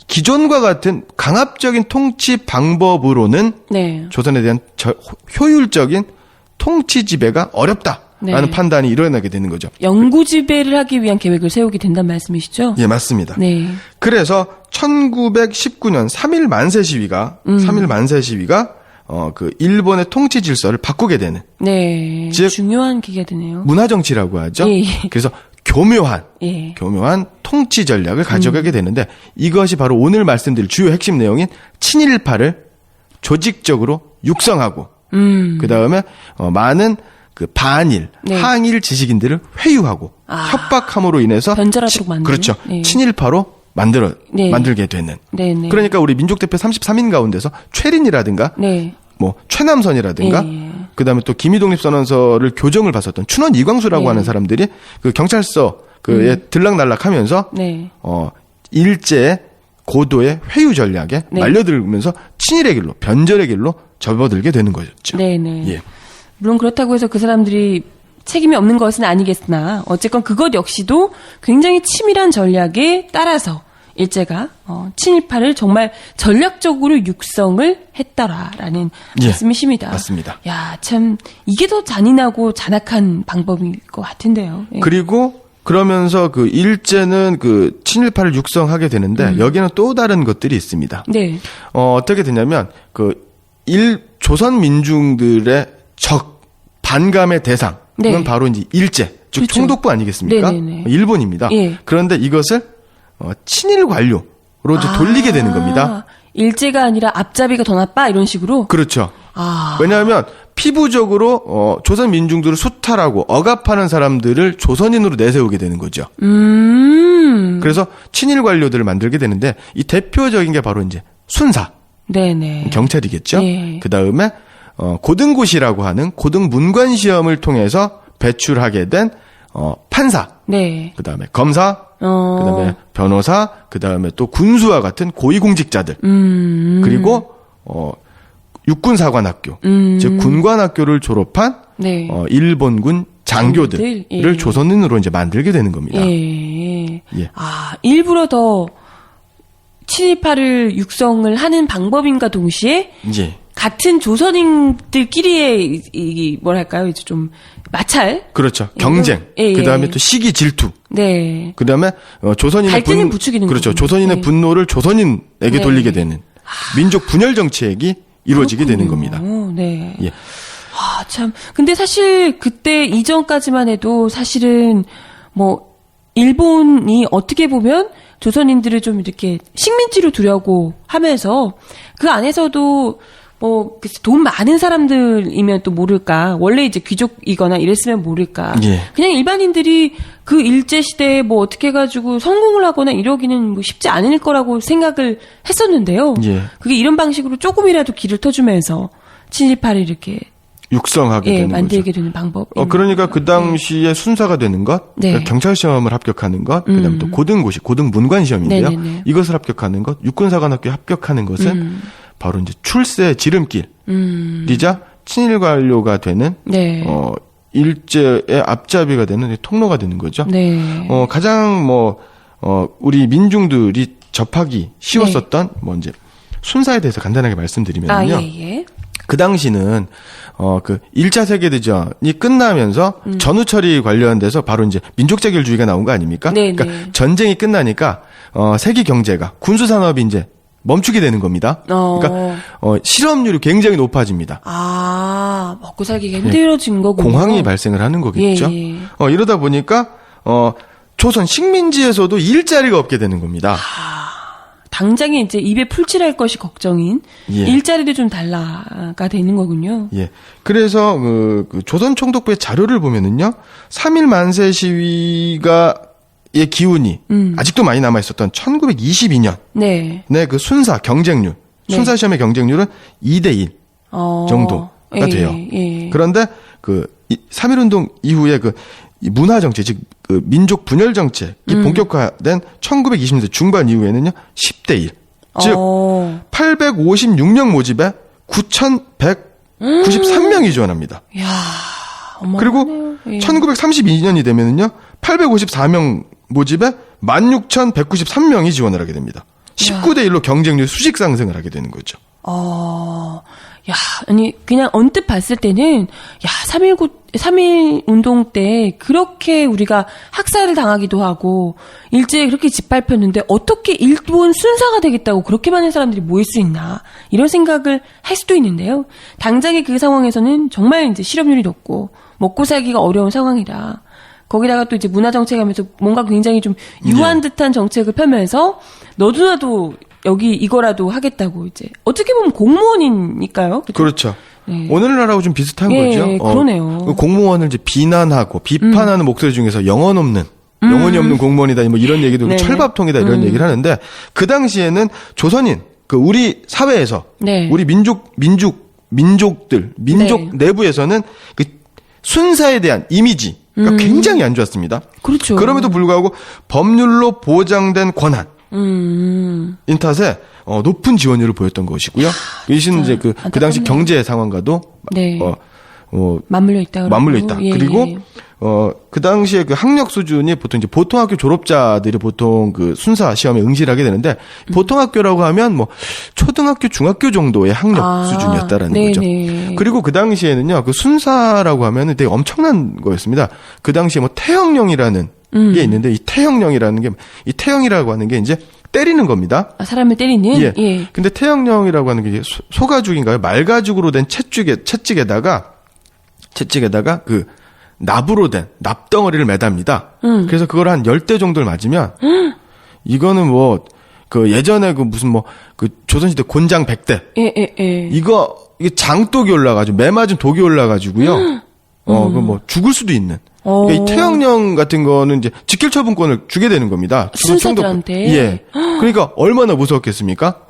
기존과 같은 강압적인 통치 방법으로는
네.
조선에 대한 효율적인 통치 지배가 어렵다라는
네.
판단이 일어나게 되는 거죠.
영구 지배를 하기 위한 계획을 세우게 된다는 말씀이시죠?
예, 맞습니다.
네.
그래서 1919년 3.1 만세 시위가 그 일본의 통치 질서를 바꾸게 되는
네.
즉,
중요한 계기가 되네요.
문화 정치라고 하죠.
예.
그래서 교묘한
예.
통치 전략을 가져가게 되는데 이것이 바로 오늘 말씀드릴 주요 핵심 내용인 친일파를 조직적으로 육성하고 그다음에 많은 그 반일,
네.
항일 지식인들을 회유하고 협박함으로 인해서
변절하도록 만드는.
그렇죠.
네.
친일파로
네.
만들게 되는.
네네.
그러니까 우리 민족대표 33인 가운데서 최린이라든가
네.
뭐 최남선이라든가
예.
그다음에 또 기미독립선언서를 교정을 봤었던 춘원 이광수라고
네.
하는 사람들이 그 경찰서 그에 들락날락하면서
네.
일제의 고도의 회유 전략에
네.
말려들면서 친일의 길로 변절의 길로 접어들게 되는 거죠.
네네.
예.
물론 그렇다고 해서 그 사람들이 책임이 없는 것은 아니겠으나 어쨌건 그것 역시도 굉장히 치밀한 전략에 따라서 일제가 친일파를 정말 전략적으로 육성을 했더라라는
예,
말씀이십니다.
맞습니다.
야, 참 이게 더 잔인하고 잔악한 방법일 것 같은데요. 예.
그리고 그러면서 그 일제는 그 친일파를 육성하게 되는데 여기에는 또 다른 것들이 있습니다.
네.
어떻게 되냐면 조선 민중들의 반감의 대상은
네.
바로 이제 일제, 즉
그렇죠.
총독부 아니겠습니까?
네네네.
일본입니다.
예.
그런데 이것을 친일 관료로 이제 돌리게 되는 겁니다.
일제가 아니라 앞잡이가 더 나빠 이런 식으로.
그렇죠. 왜냐하면 피부적으로 조선 민중들을 수탈하고 억압하는 사람들을 조선인으로 내세우게 되는 거죠. 그래서 친일 관료들을 만들게 되는데 이 대표적인 게 바로 이제 순사,
네네.
경찰이겠죠.
예.
그 다음에 고등고시라고 하는 고등문관 시험을 통해서 배출하게 된 판사,
네.
그 다음에 검사, 그다음에 변호사, 그다음에 또 군수와 같은 고위공직자들, 그리고 육군사관학교, 즉 군관학교를 졸업한
네.
일본군 장교들을
예.
조선인으로 이제 만들게 되는 겁니다.
예.
예.
아, 일부러 더 친일파를 육성을 하는 방법인가 동시에
예.
같은 조선인들끼리의 이 뭐랄까요? 이제 좀 마찰.
그렇죠. 경쟁.
예, 예.
그다음에 또 시기 질투.
네.
그다음에 조선인의
갈등을 부추기는
그렇죠.
거군요.
조선인의
네.
분노를 조선인에게
네.
돌리게 되는 민족 분열 정책이 이루어지게 되는 겁니다.
네.
예.
아, 참. 근데 사실 그때 이전까지만 해도 사실은 뭐 일본이 어떻게 보면 조선인들을 좀 이렇게 식민지로 두려고 하면서 그 안에서도 뭐 돈 많은 사람들이면 또 모를까, 원래 이제 귀족이거나 이랬으면 모를까,
예.
그냥 일반인들이 그 일제 시대에 뭐 어떻게 해가지고 성공을 하거나 이러기는 뭐 쉽지 않을 거라고 생각을 했었는데요.
예.
그게 이런 방식으로 조금이라도 길을 터주면서 친일파를 이렇게
육성하게 되는
만들게
거죠.
되는 방법.
그러니까 그 당시에 순사가 되는 것,
네.
그러니까 경찰 시험을 합격하는 것, 그다음에 또 고등고시, 고등문관 시험인데요.
네네네.
이것을 합격하는 것, 육군사관학교 합격하는 것은 바로 이제 출세의 지름길이자 친일 관료가 되는
네.
일제의 앞잡이가 되는 통로가 되는 거죠.
네.
가장 우리 민중들이 접하기 쉬웠었던 이제 순사에 대해서 간단하게 말씀드리면요.
아, 예.
그 당시는 그 1차 세계대전이 끝나면서 전후 처리 관련돼서 바로 이제 민족자결주의가 나온 거 아닙니까?
네,
그러니까
네.
전쟁이 끝나니까 세계 경제가 군수 산업이 이제 멈추게 되는 겁니다. 그러니까 실업률이 굉장히 높아집니다.
아, 먹고 살기가 힘들어진 거군요.
공황이 발생을 하는 거겠죠.
예, 예.
이러다 보니까 조선 식민지에서도 일자리가 없게 되는 겁니다.
당장에 이제 입에 풀칠할 것이 걱정인
예.
일자리도 좀 달라가 되는 거군요.
예. 그래서 그 조선 총독부의 자료를 보면은요. 3.1 만세 시위가의 기운이 아직도 많이 남아 있었던 1922년
네.
그 순사 경쟁률,
네.
순사 시험의 경쟁률은 2대1 정도가 돼요.
예.
그런데 3.1 운동 이후에 이 문화 정책, 즉 민족 분열 정책이 본격화된 1920년대 중반 이후에는요. 10대1. 즉 856명 모집에 9,193명이 지원합니다.
이야, 어마어마하네요.
그리고
예.
1932년이 되면은요. 854명 모집에 16,193명이 지원을 하게 됩니다. 19대 1로 경쟁률 수직 상승을 하게 되는 거죠.
야, 아니, 그냥 언뜻 봤을 때는, 야, 3.1 운동 때 그렇게 우리가 학살을 당하기도 하고, 일제에 그렇게 짓밟혔는데, 어떻게 일본 순사가 되겠다고 그렇게 많은 사람들이 모일 수 있나, 이런 생각을 할 수도 있는데요. 당장의 그 상황에서는 정말 이제 실업률이 높고, 먹고 살기가 어려운 상황이라, 거기다가 또 이제 문화정책 하면서 뭔가 굉장히 좀 유한 듯한 정책을 펴면서, 너도나도 여기 이거라도 하겠다고 이제 어떻게 보면 공무원이니까요.
그렇죠.
네.
오늘날하고 좀 비슷한
예,
거죠.
그러네요.
공무원을 이제 비난하고 비판하는 목소리 중에서 영혼이 없는 공무원이다, 뭐 이런 얘기도
네네.
철밥통이다 이런 얘기를 하는데 그 당시에는 조선인 우리 사회에서
네.
우리 민족들
네.
내부에서는 그 순사에 대한 이미지가 굉장히 안 좋았습니다.
그렇죠.
그럼에도 불구하고 법률로 보장된 권한 인탓에 높은 지원율을 보였던 것이고요. 이신 이제 그 당시 경제 상황과도
네. 맞물려 있다.
맞물려 있다.
예,
그리고
예.
그 당시에 그 학력 수준이 보통 이제 보통학교 졸업자들이 보통 그 순사 시험에 응시를 하게 되는데 보통학교라고 하면 뭐 초등학교, 중학교 정도의 학력 수준이었다라는 거죠. 그리고 그 당시에는요, 그 순사라고 하면은 되게 엄청난 거였습니다. 그 당시에 뭐 태형령이라는 게 있는데 이 태형이라고 하는 게 이제 때리는 겁니다.
사람을 때리는?
예.
예.
근데 태형령이라고 하는 게 소가죽인가요? 말가죽으로 된 채찍에다가 그 납으로 된 납덩어리를 매답니다. 그래서 그걸 한 10대 정도를 맞으면 이거는 뭐 그 예전에 그 무슨 뭐 그 조선시대 곤장 100대
예.
이게 장독이 올라가지고 매 맞은 독이 올라가지고요. 그 뭐 죽을 수도 있는. 그러니까 이 태형령 같은 거는 이제 직결 처분권을 주게 되는 겁니다.
순사들한테.
예. 그러니까 얼마나 무서웠겠습니까?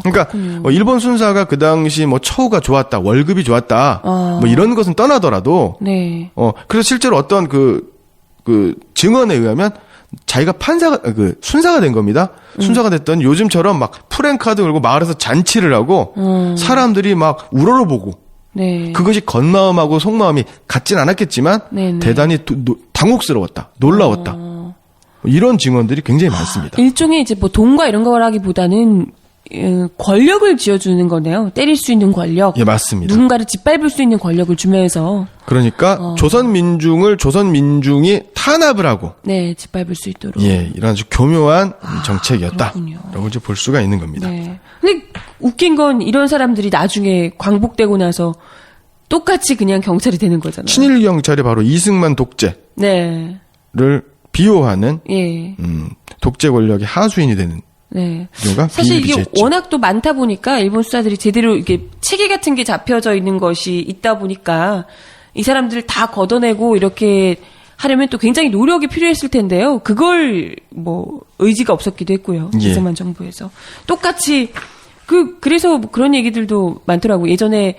그러니까 일본 순사가 그 당시 뭐 처우가 좋았다, 월급이 좋았다, 뭐 이런 것은 떠나더라도,
네.
그래서 실제로 어떤 그 증언에 의하면 자기가 순사가 된 겁니다. 순사가 됐더니 요즘처럼 막 프랜카드 걸고 마을에서 잔치를 하고 사람들이 막 우러러보고
네.
그것이 겉마음하고 속마음이 같진 않았겠지만
네네.
대단히 당혹스러웠다. 놀라웠다. 이런 증언들이 굉장히 많습니다.
일종의 이제 뭐 돈과 이런 거라기보다는 권력을 쥐어주는 거네요. 때릴 수 있는 권력.
예, 맞습니다.
누군가를 짓밟을 수 있는 권력을 주면서
그러니까 조선 민중이 탄압을 하고
네, 짓밟을 수 있도록.
예, 이런 아주 교묘한 정책이었다.
그렇군요.
라고 이제 볼 수가 있는 겁니다.
네. 근데 웃긴 건 이런 사람들이 나중에 광복되고 나서 똑같이 그냥 경찰이 되는 거잖아요.
친일 경찰이 바로 이승만 독재를
네.
비호하는
예.
독재 권력의 하수인이 되는
네.
경우가
사실 이게
비일비재했죠.
워낙 또 많다 보니까 일본 수사들이 제대로 이게 체계 같은 게 잡혀져 있는 것이 있다 보니까 이 사람들을 다 걷어내고 이렇게 하려면 또 굉장히 노력이 필요했을 텐데요. 그걸 뭐 의지가 없었기도 했고요.
예.
이승만 정부에서 똑같이 그래서 뭐 그런 얘기들도 많더라고. 예전에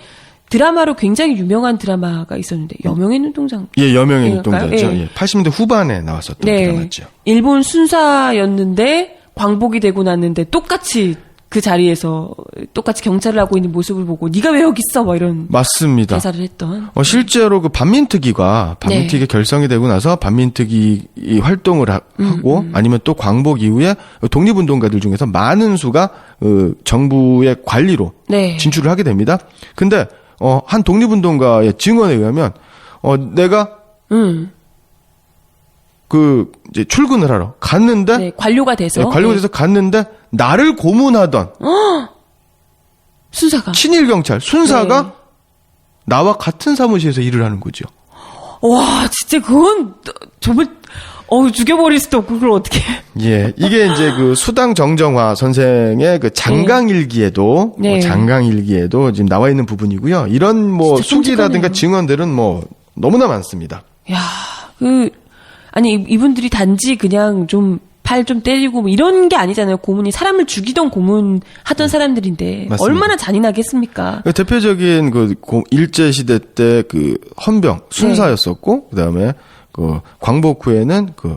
드라마로 굉장히 유명한 드라마가 있었는데 여명의 눈동자.
예, 여명의
그럴까요?
눈동자죠.
예.
예, 80년대 후반에 나왔었던 드라마죠.
일본 순사였는데 광복이 되고 났는데 똑같이 그 자리에서 똑같이 경찰을 하고 있는 모습을 보고 네가 왜 여기 있어? 뭐 이런
맞습니다.
대사를 했던.
실제로 그 반민특위가 결성이 되고 나서 반민특위 활동을 하고 아니면 또 광복 이후에 독립운동가들 중에서 많은 수가 정부의 관리로
네.
진출을 하게 됩니다. 근데 한 독립운동가의 증언에 의하면 내가 이제 출근을 하러 갔는데
네, 관료가 돼서.
네, 관료가 돼서 갔는데 나를 고문하던
순사가.
친일 경찰 순사가
네.
나와 같은 사무실에서 일을 하는 거죠.
와, 진짜 그건 정말 죽여버릴 수도 없고 그걸 어떻게?
예, 이게 이제 그 수당 정정화 선생의 그 장강일기에도
네.
장강일기에도 지금 나와 있는 부분이고요. 이런 뭐
진짜
수기라든가
끔찍하네요.
증언들은 뭐 너무나 많습니다.
야, 아니 이분들이 단지 그냥 좀 팔 좀 때리고 뭐 이런 게 아니잖아요. 고문이 사람을 죽이던 고문 하던 사람들인데
맞습니다.
얼마나 잔인하겠습니까?
대표적인 일제 시대 때 그 헌병 순사였었고 그다음에 그 광복 후에는 그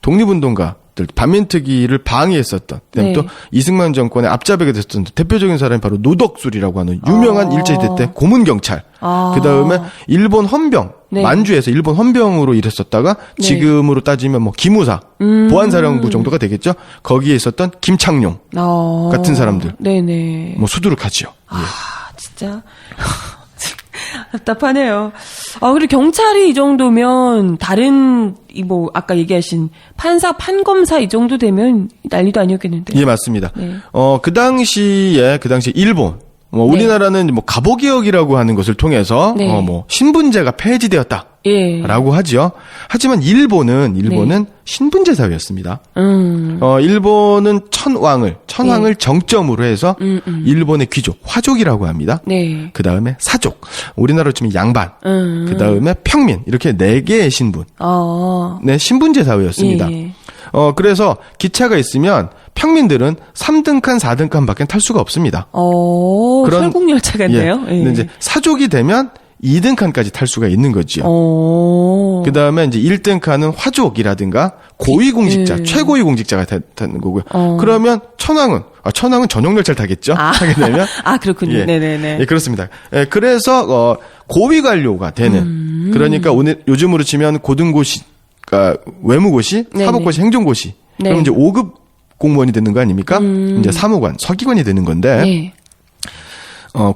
독립운동가들 반민특위를 방해했었던 그다음에
네.
또 이승만 정권의 앞잡이가 됐었던 대표적인 사람이 바로 노덕술이라고 하는 유명한 일제 시대 때 고문 경찰. 그다음에 일본 헌병
네.
만주에서 일본 헌병으로 일했었다가
네.
지금으로 따지면 뭐 기무사 보안사령부 정도가 되겠죠. 거기에 있었던 김창룡 같은 사람들.
네네.
뭐 수두룩하지요. 예.
진짜 답답하네요. 그리고 경찰이 이 정도면 다른 뭐 아까 얘기하신 판사, 판검사 이 정도 되면 난리도 아니었겠는데.
예, 맞습니다.
네.
그 당시에 일본 우리나라는 뭐 갑오개혁이라고 하는 것을 통해서
네.
뭐 신분제가 폐지되었다.
예.
라고 하죠. 하지만 일본은 신분제 사회였습니다. 일본은 천황을
네.
정점으로 해서 일본의 귀족, 화족이라고 합니다.
네.
그 다음에 사족, 우리나라로 치면 양반, 그 다음에 평민, 이렇게 4개의 신분. 네, 신분제 사회였습니다.
예.
그래서 기차가 있으면 평민들은 3등칸, 4등칸 밖엔 탈 수가 없습니다.
설국열차 같네요.
근데 이제 사족이 되면 2등칸까지 탈 수가 있는 거죠. 그 다음에 이제 1등칸은 화족이라든가 고위공직자, 최고위 공직자가 되는 거고요. 그러면 천황은 전용열차를 타겠죠. 하게 되면.
그렇군요.
예.
네네네.
예, 그렇습니다. 예, 그래서, 고위 관료가 되는. 그러니까 요즘으로 치면 고등고시, 외무고시,
네네.
사법고시, 행정고시.
네.
그럼 이제 5급 공무원이 되는 거 아닙니까? 이제 사무관, 서기관이 되는 건데.
네.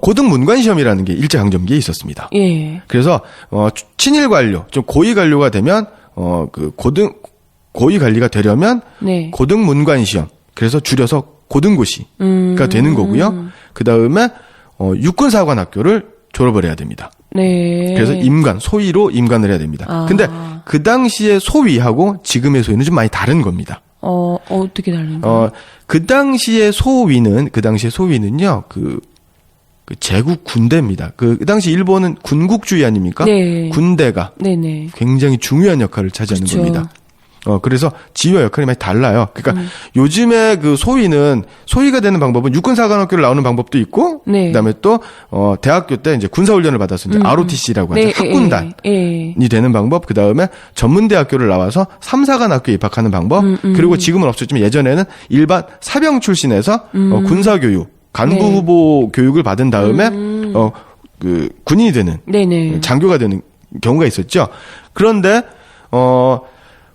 고등문관 시험이라는 게 일제강점기에 있었습니다.
예.
그래서 친일 관료, 좀 고위 관료가 되면 고위 관리가 되려면
네.
고등문관 시험. 그래서 줄여서 고등고시가 되는 거고요. 그다음에 육군사관 학교를 졸업을 해야 됩니다.
네.
그래서 소위로 임관을 해야 됩니다. 근데 그 당시의 소위하고 지금의 소위는 좀 많이 다른 겁니다.
어떻게 다른가요?
그 당시의 소위는요. 그 제국 군대입니다. 그 당시 일본은 군국주의 아닙니까?
네.
군대가
네네.
굉장히 중요한 역할을 차지하는
그렇죠.
겁니다. 그래서 지휘와 역할이 많이 달라요. 그러니까 요즘에 그 소위가 되는 방법은 육군사관학교를 나오는 방법도 있고,
네.
그다음에 또 대학교 때 이제 군사훈련을 받아서 이제 ROTC라고 하죠.
네,
학군단이 되는 방법. 그다음에 전문대학교를 나와서 3사관학교에 입학하는 방법. 그리고 지금은 없었지만 예전에는 일반 사병 출신에서 군사교육, 간부
네.
후보 교육을 받은 다음에 그 군인이 되는
네네.
장교가 되는 경우가 있었죠. 그런데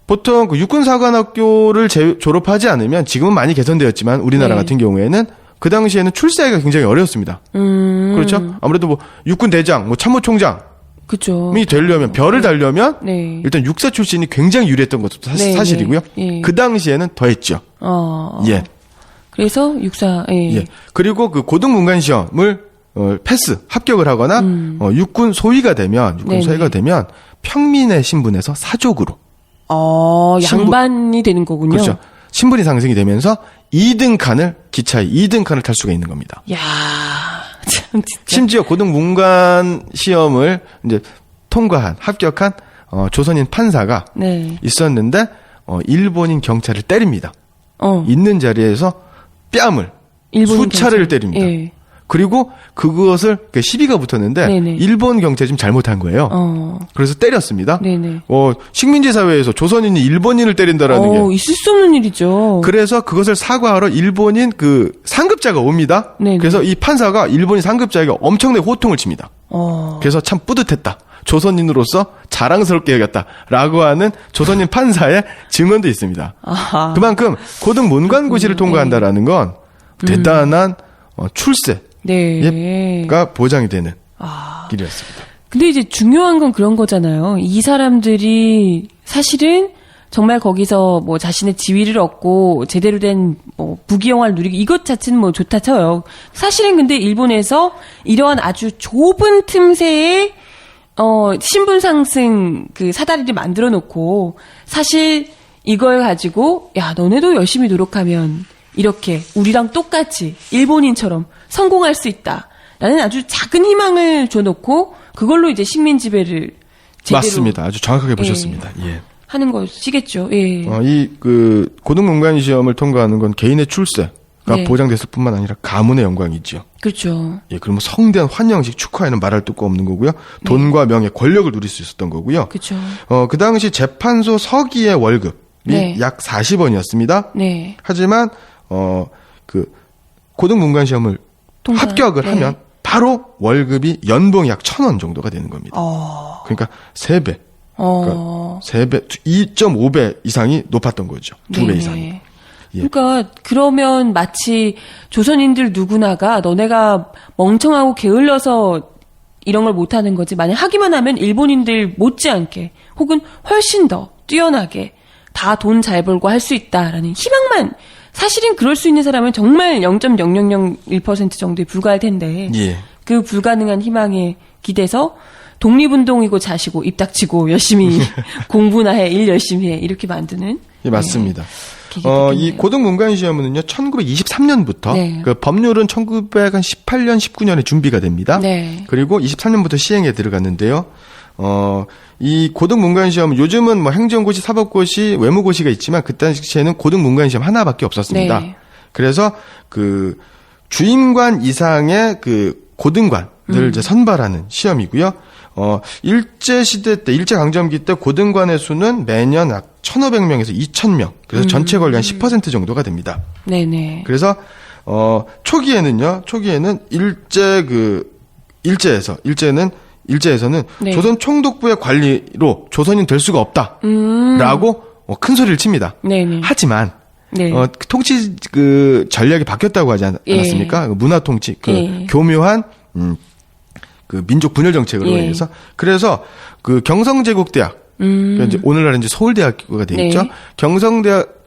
보통 그 육군사관학교를 졸업하지 않으면 지금은 많이 개선되었지만 우리나라
네.
같은 경우에는 그 당시에는 출세하기가 굉장히 어려웠습니다. 그렇죠? 아무래도 뭐 육군대장, 뭐 참모총장이
그죠.
되려면 별을 달려면
네.
일단 육사 출신이 굉장히 유리했던 것도
네,
사실이고요.
네. 예.
그 당시에는 더했죠. 예.
그래서 육사, 예.
예. 그리고 그 고등문관 시험을 합격을 하거나 육군 소위가 되면 평민의 신분에서 사족으로
양반이 되는 거군요.
그렇죠. 신분이 상승이 되면서 2등 칸을 기차에 2등 칸을 탈 수가 있는 겁니다.
야, 참 진짜.
심지어 고등문관 시험을 이제 합격한 조선인 판사가
네.
있었는데 일본인 경찰을 때립니다. 있는 자리에서 뺨을
일본인
수차례를
경찰.
때립니다.
예.
그리고 그것을 시비가 붙었는데
네네.
일본 경찰이 좀 잘못한 거예요. 그래서 때렸습니다.
네네.
식민지 사회에서 조선인이 일본인을 때린다라는 게
있을 수 없는 일이죠.
그래서 그것을 사과하러 일본인 그 상급자가 옵니다.
네네.
그래서 이 판사가 일본인 상급자에게 엄청나게 호통을 칩니다. 그래서 참 뿌듯했다. 조선인으로서 자랑스럽게 여겼다라고 하는 조선인 판사의 증언도 있습니다.
아하.
그만큼 고등문관고시를 통과한다라는 건 대단한 출세가
네.
보장이 되는 길이었습니다.
근데 이제 중요한 건 그런 거잖아요. 이 사람들이 사실은 정말 거기서 뭐 자신의 지위를 얻고 제대로 된 뭐 부귀영화를 누리고 이것 자체는 뭐 좋다 쳐요. 사실은 근데 일본에서 이러한 아주 좁은 틈새에 신분 상승 그 사다리를 만들어 놓고 사실 이걸 가지고 야 너네도 열심히 노력하면 이렇게 우리랑 똑같이 일본인처럼 성공할 수 있다라는 아주 작은 희망을 줘놓고 그걸로 이제 식민 지배를 제대로
맞습니다. 아주 정확하게 보셨습니다. 예.
하는 것이겠죠. 예.
이 고등문관 시험을 통과하는 건 개인의 출세가
네.
보장됐을 뿐만 아니라 가문의 영광이죠.
그렇죠.
예, 그러면 성대한 환영식 축하에는 말할 것도 없는 거고요. 돈과 명예, 권력을 누릴 수 있었던 거고요.
그렇죠.
그 당시 재판소 서기의 월급이
네.
약 40원이었습니다.
네.
하지만 고등문관 시험을 합격을
네.
하면 바로 월급이 연봉이 약 1,000원 정도가 되는 겁니다. 그러니까 3배. 그러니까 3배, 2.5배 이상이 높았던 거죠. 2배
네네.
이상이. 예.
그러니까 그러면 마치 조선인들 누구나가 너네가 멍청하고 게을러서 이런 걸 못하는 거지. 만약 하기만 하면 일본인들 못지않게 혹은 훨씬 더 뛰어나게 다 돈 잘 벌고 할 수 있다라는 희망만 사실은 그럴 수 있는 사람은 정말 0.0001% 정도에 불과할 텐데
예.
그 불가능한 희망에 기대서 독립운동이고 자시고 입 닥치고 열심히 공부나 해, 일 열심히 해 이렇게 만드는
예, 맞습니다.
계기가
이
됐겠네요.
고등문관 시험은요, 1923년부터
네.
그 법률은 1918년, 19년에 준비가 됩니다.
네.
그리고 23년부터 시행에 들어갔는데요. 이 고등문관 시험 요즘은 뭐 행정고시, 사법고시, 외무고시가 있지만 그 당시에는 고등문관 시험 하나밖에 없었습니다.
네.
그래서 그 주임관 이상의 그 고등관을 이제 선발하는 시험이고요. 일제시대 때, 일제강점기 때 고등관의 수는 매년 약 1,500명에서 2,000명. 그래서 전체 관리 한 10% 정도가 됩니다.
네네.
그래서, 초기에는 일제에서는
네.
조선 총독부의 관리로 조선인 될 수가 없다라고 큰 소리를 칩니다.
네네.
하지만
네.
그 통치 전략이 바뀌었다고 하지 않았습니까? 그 문화 통치,
예.
교묘한 그 민족 분열 정책으로
예.
인해서 그래서 그 경성제국대학 그러니까 이제 오늘날 이제 서울대학교가 돼 있죠.
네.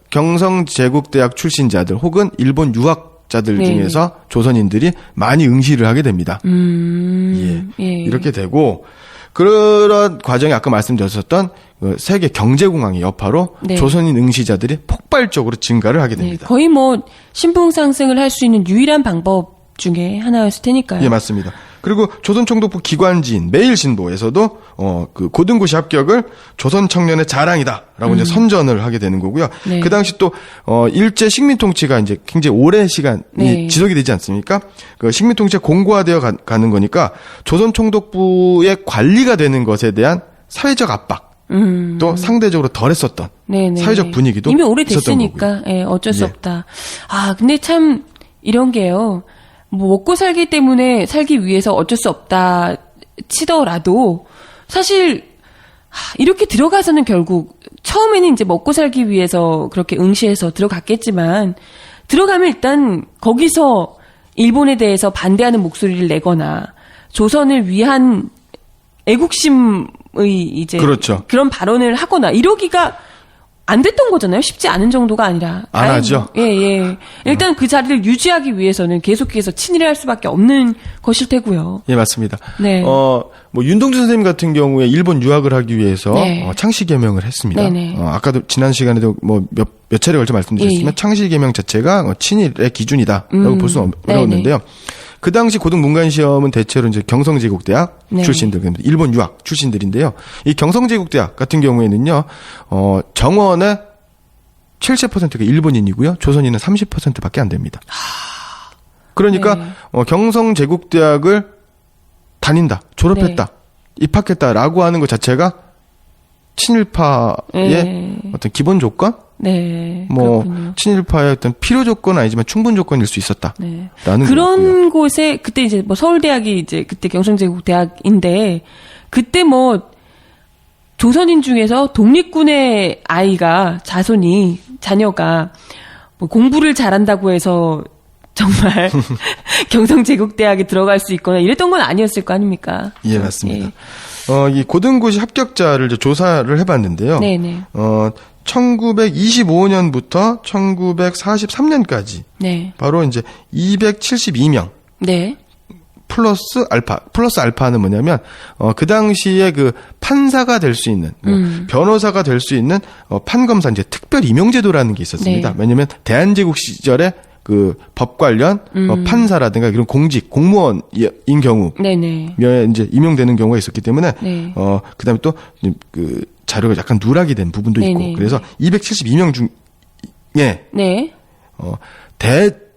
경성제국대학 출신자들 혹은 일본 유학자들
네.
중에서 조선인들이 많이 응시를 하게 됩니다. 예. 이렇게 되고 그런 과정이 아까 말씀드렸었던 그 세계 경제공황의 여파로
네.
조선인 응시자들이 폭발적으로 증가를 하게
네.
됩니다.
거의 뭐 신분 상승을 할 수 있는 유일한 방법 중에 하나였을 테니까요.
예, 맞습니다. 그리고 조선총독부 기관지인 매일신보에서도 그 고등고시 합격을 조선 청년의 자랑이다라고 이제 선전을 하게 되는 거고요.
네.
그 당시 또 일제 식민 통치가 이제 굉장히 오랜 시간이
네.
지속이 되지 않습니까? 그 식민 통치가 공고화되어 가는 거니까 조선총독부의 관리가 되는 것에 대한 사회적 압박 또 상대적으로 덜했었던
네네.
사회적 분위기도
이미
있었던
오래됐으니까 예, 어쩔 수
예.
없다. 아 근데 참 이런 게요. 뭐 먹고 살기 때문에 살기 위해서 어쩔 수 없다 치더라도 사실 이렇게 들어가서는 결국 처음에는 이제 먹고 살기 위해서 그렇게 응시해서 들어갔겠지만 들어가면 일단 거기서 일본에 대해서 반대하는 목소리를 내거나 조선을 위한 애국심의 이제
그렇죠.
그런 발언을 하거나 이러기가 안 됐던 거잖아요. 쉽지 않은 정도가 아니라.
안 하죠.
예. 일단 그 자리를 유지하기 위해서는 계속해서 친일을 할 수밖에 없는 것일 테고요.
예, 맞습니다.
네.
뭐 윤동주 선생님 같은 경우에 일본 유학을 하기 위해서
네.
창시 개명을 했습니다.
네네.
아까도 지난 시간에도 뭐 몇 차례 걸쳐 말씀드렸지만
예.
창시 개명 자체가 친일의 기준이다라고 볼 수는
네네.
어려웠는데요. 그 당시 고등 문관 시험은 대체로 이제 경성제국대학
네.
출신들, 일본 유학 출신들인데요. 이 경성제국대학 같은 경우에는요, 정원의 70%가 일본인이고요, 조선인은 30%밖에 안 됩니다. 그러니까
네.
경성제국대학을 다닌다, 졸업했다, 입학했다라고 하는 것 자체가 친일파의
네.
어떤 기본 조건,
네.
뭐
그렇군요.
친일파의 어떤 필요 조건은 아니지만 충분 조건일 수 있었다라는
네.
거고요.
그런 곳에 그때 이제 뭐 서울대학이 이제 그때 경성제국대학인데 그때 뭐 조선인 중에서 독립군의 아이가 자녀가 뭐 공부를 잘한다고 해서 정말 경성제국대학에 들어갈 수 있거나 이랬던 건 아니었을 거 아닙니까?
예, 맞습니다. 이 고등고시 합격자를 이제 조사를 해봤는데요.
네네.
1925년부터 1943년까지
네.
바로 이제 272명
네.
플러스 알파는 뭐냐면 그 당시에 그 판사가 될 수 있는 변호사가 될 수 있는 판검사 이제 특별 임용제도라는 게 있었습니다.
네.
왜냐면 대한제국 시절에 그 법 관련 판사라든가 이런 공무원인 경우
네네.
이제 임용되는 경우가 있었기 때문에
네.
그다음에 또 그 자료가 약간 누락이 된 부분도 있고
네네.
그래서 272명 중에
네.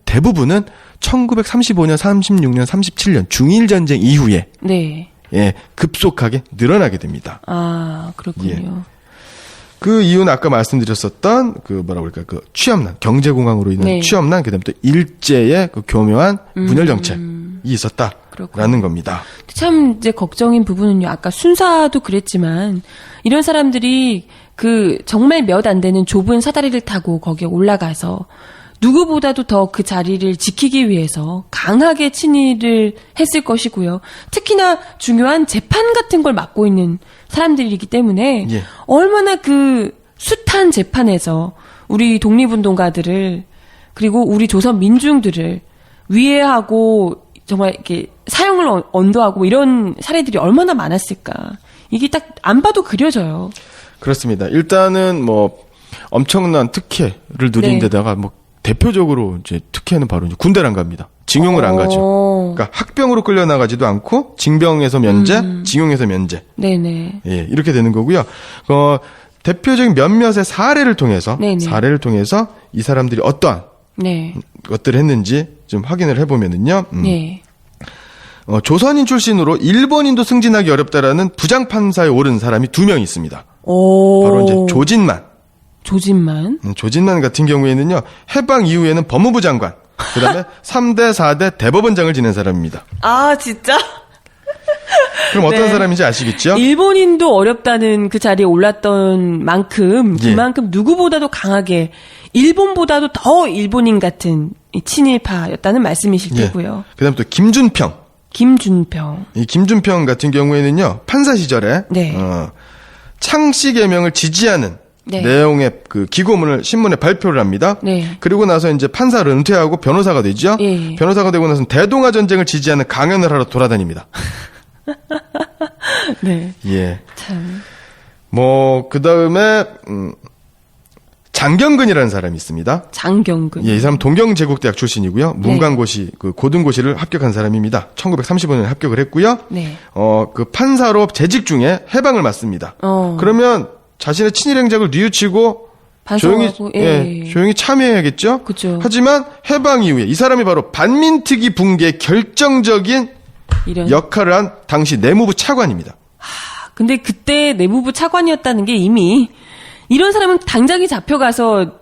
대부분은 1935년, 36년, 37년 중일 전쟁 이후에
네.
급속하게 늘어나게 됩니다.
아, 그렇군요.
예. 그 이유는 아까 말씀드렸었던 그 취업난, 경제공황으로 인한
네.
취업난, 그다음에 또 일제의 그 교묘한 분열 정책이 있었다라는
그렇군요.
겁니다.
참 이제 걱정인 부분은요. 아까 순사도 그랬지만 이런 사람들이 그 정말 몇 안 되는 좁은 사다리를 타고 거기에 올라가서 누구보다도 더 그 자리를 지키기 위해서 강하게 친일을 했을 것이고요. 특히나 중요한 재판 같은 걸 맡고 있는 사람들이기 때문에
예.
얼마나 그 숱한 재판에서 우리 독립운동가들을 그리고 우리 조선 민중들을 위해하고 정말 이렇게 사형을 언도하고 이런 사례들이 얼마나 많았을까. 이게 딱 안 봐도 그려져요.
그렇습니다. 일단은 뭐 엄청난 특혜를 누린
네.
데다가 뭐 대표적으로 이제 특혜는 바로 이제 군대를 안 갑니다. 징용을 안 가죠. 그러니까 학병으로 끌려나가지도 않고 징병에서 면제, 징용에서 면제.
네네.
예, 이렇게 되는 거고요. 대표적인 몇몇의 사례를 통해서
네네.
이 사람들이 어떠한
네.
것들을 했는지 좀 확인을 해보면은요.
네.
조선인 출신으로 일본인도 승진하기 어렵다라는 부장판사에 오른 사람이 2명 있습니다.
오.
바로 이제 조진만.
조진만.
같은 경우에는요, 해방 이후에는 법무부 장관, 그 다음에 3대, 4대 대법원장을 지낸 사람입니다.
아, 진짜?
그럼 어떤
네.
사람인지 아시겠죠?
일본인도 어렵다는 그 자리에 올랐던 만큼,
예.
그만큼 누구보다도 강하게, 일본보다도 더 일본인 같은 이 친일파였다는 말씀이실
예.
테고요.
그 다음에 또 김준평.
김준평.
이 김준평 같은 경우에는요, 판사 시절에,
네.
창씨 개명을 지지하는
네.
내용의 그 기고문을 신문에 발표를 합니다.
네.
그리고 나서 이제 판사를 은퇴하고 변호사가 되죠.
예.
변호사가 되고 나서는 대동아 전쟁을 지지하는 강연을 하러 돌아다닙니다.
네.
예.
참.
그 다음에, 장경근이라는 사람이 있습니다.
장경근.
예, 이 사람 동경제국대학 출신이고요. 문관고시 그 고등고시를 합격한 사람입니다. 1935년에 합격을 했고요.
네.
그 판사로 재직 중에 해방을 맞습니다. 그러면 자신의 친일 행적을 뉘우치고 조용히
반성하고, 예.
조용히 참여해야겠죠.
그죠.
하지만 해방 이후에 이 사람이 바로 반민특위 붕괴의 결정적인
이런.
역할을 한 당시 내무부 차관입니다.
근데 그때 내무부 차관이었다는 게 이미 이런 사람은 당장에 잡혀가서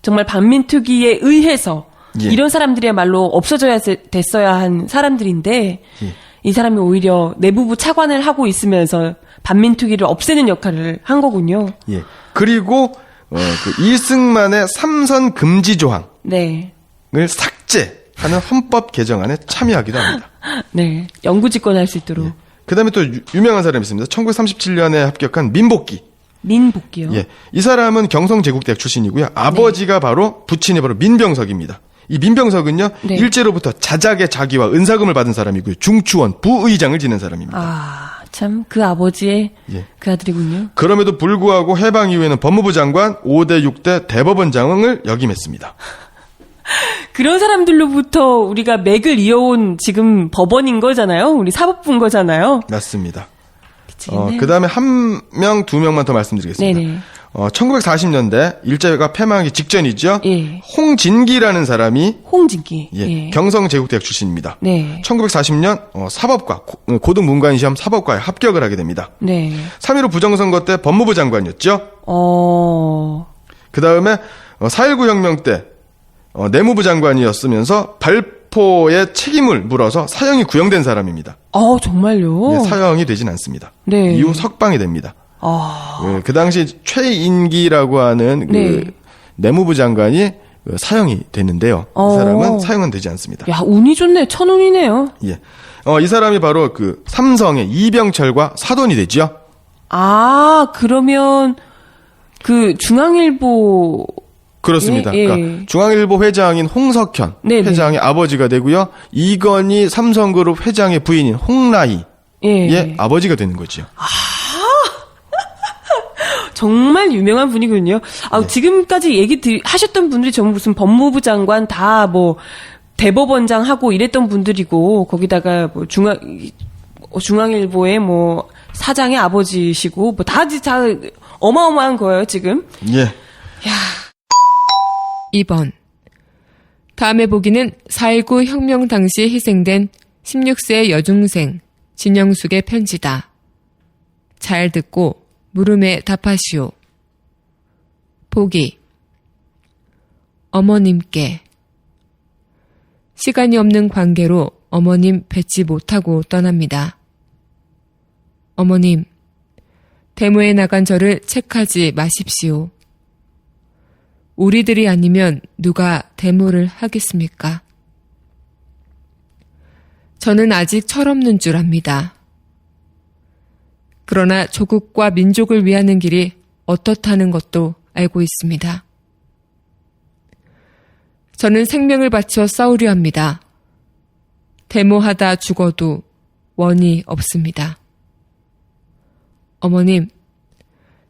정말 반민특위에 의해서
예.
이런 사람들이야말로 없어져야 됐어야 한 사람들인데
예.
이 사람이 오히려 내무부 차관을 하고 있으면서 반민특위를 없애는 역할을 한 거군요.
예. 그리고 그 이승만의 삼선 금지 조항을
네.
삭제하는 헌법 개정안에 참여하기도 합니다.
네. 영구집권할 수 있도록.
그다음에 또 유명한 사람이 있습니다. 1937년에 합격한 민복기.
민복기요.
예. 이 사람은 경성제국대학 출신이고요. 아버지가 바로 부친이 바로 민병석입니다. 이 민병석은요.
네.
일제로부터 자작의 자기와 은사금을 받은 사람이고요. 중추원 부의장을 지낸 사람입니다.
아, 참 그 아버지의
예.
그 아들이군요.
그럼에도 불구하고 해방 이후에는 법무부 장관, 5대 6대 대법원장을 역임했습니다.
그런 사람들로부터 우리가 맥을 이어온 지금 법원인 거잖아요. 우리 사법부인 거잖아요.
맞습니다.
미치겠네요.
그 다음에 한 명, 두 명만 더 말씀드리겠습니다.
네네.
1940년대 일제가 패망하기 직전이죠.
예.
홍진기라는 사람이
홍진기.
예, 경성제국대학 출신입니다.
네.
1940년 사법과 고등문관시험 사법과에 합격을 하게 됩니다.
네.
3.15 부정선거 때 법무부 장관이었죠. 그 다음에 4.19 혁명 때 내무부 장관이었으면서 발포의 책임을 물어서 사형이 구형된 사람입니다.
정말요?
예, 사형이 되진 않습니다.
네.
이후 석방이 됩니다. 예, 그 당시 최인기라고 하는 그
네.
내무부 장관이 사형이 됐는데요. 이 사람은 사형은 되지 않습니다.
야, 운이 좋네. 천운이네요.
예. 이 사람이 바로 그 삼성의 이병철과 사돈이 되죠.
그러면 그 중앙일보
그렇습니다.
예, 예.
그러니까 중앙일보 회장인 홍석현
네네.
회장의 아버지가 되고요. 이건희 삼성그룹 회장의 부인인 홍라희의
예.
아버지가 되는 거죠.
정말 유명한 분이군요. 지금까지 하셨던 분들이 전부 무슨 법무부 장관 다 뭐 대법원장 하고 이랬던 분들이고 거기다가 뭐 중앙일보의 뭐 사장의 아버지시고 뭐 다 어마어마한 거예요, 지금.
예.
2번. 다음에 보기는 4.19 혁명 당시 희생된 16세 여중생 진영숙의 편지다. 잘 듣고 물음에 답하시오. 보기. 어머님께. 시간이 없는 관계로 어머님 뵙지 못하고 떠납니다. 어머님, 데모에 나간 저를 책하지 마십시오. 우리들이 아니면 누가 데모를 하겠습니까? 저는 아직 철없는 줄 압니다. 그러나 조국과 민족을 위하는 길이 어떻다는 것도 알고 있습니다. 저는 생명을 바쳐 싸우려 합니다. 데모하다 죽어도 원이 없습니다. 어머님,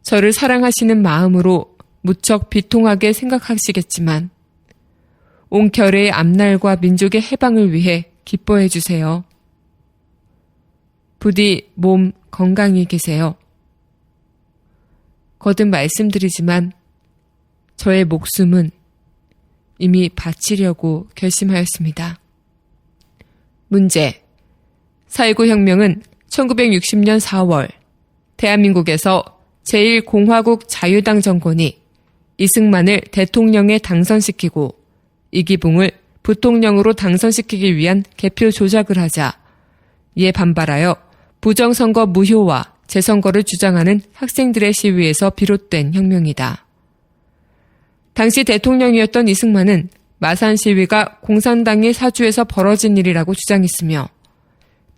저를 사랑하시는 마음으로 무척 비통하게 생각하시겠지만 온 결의 앞날과 민족의 해방을 위해 기뻐해 주세요. 부디 몸 건강히 계세요. 거듭 말씀드리지만 저의 목숨은 이미 바치려고 결심하였습니다. 문제. 4.19 혁명은 1960년 4월 대한민국에서 제1공화국 자유당 정권이 이승만을 대통령에 당선시키고 이기붕을 부통령으로 당선시키기 위한 개표 조작을 하자 이에 반발하여 부정선거 무효와 재선거를 주장하는 학생들의 시위에서 비롯된 혁명이다. 당시 대통령이었던 이승만은 마산 시위가 공산당의 사주에서 벌어진 일이라고 주장했으며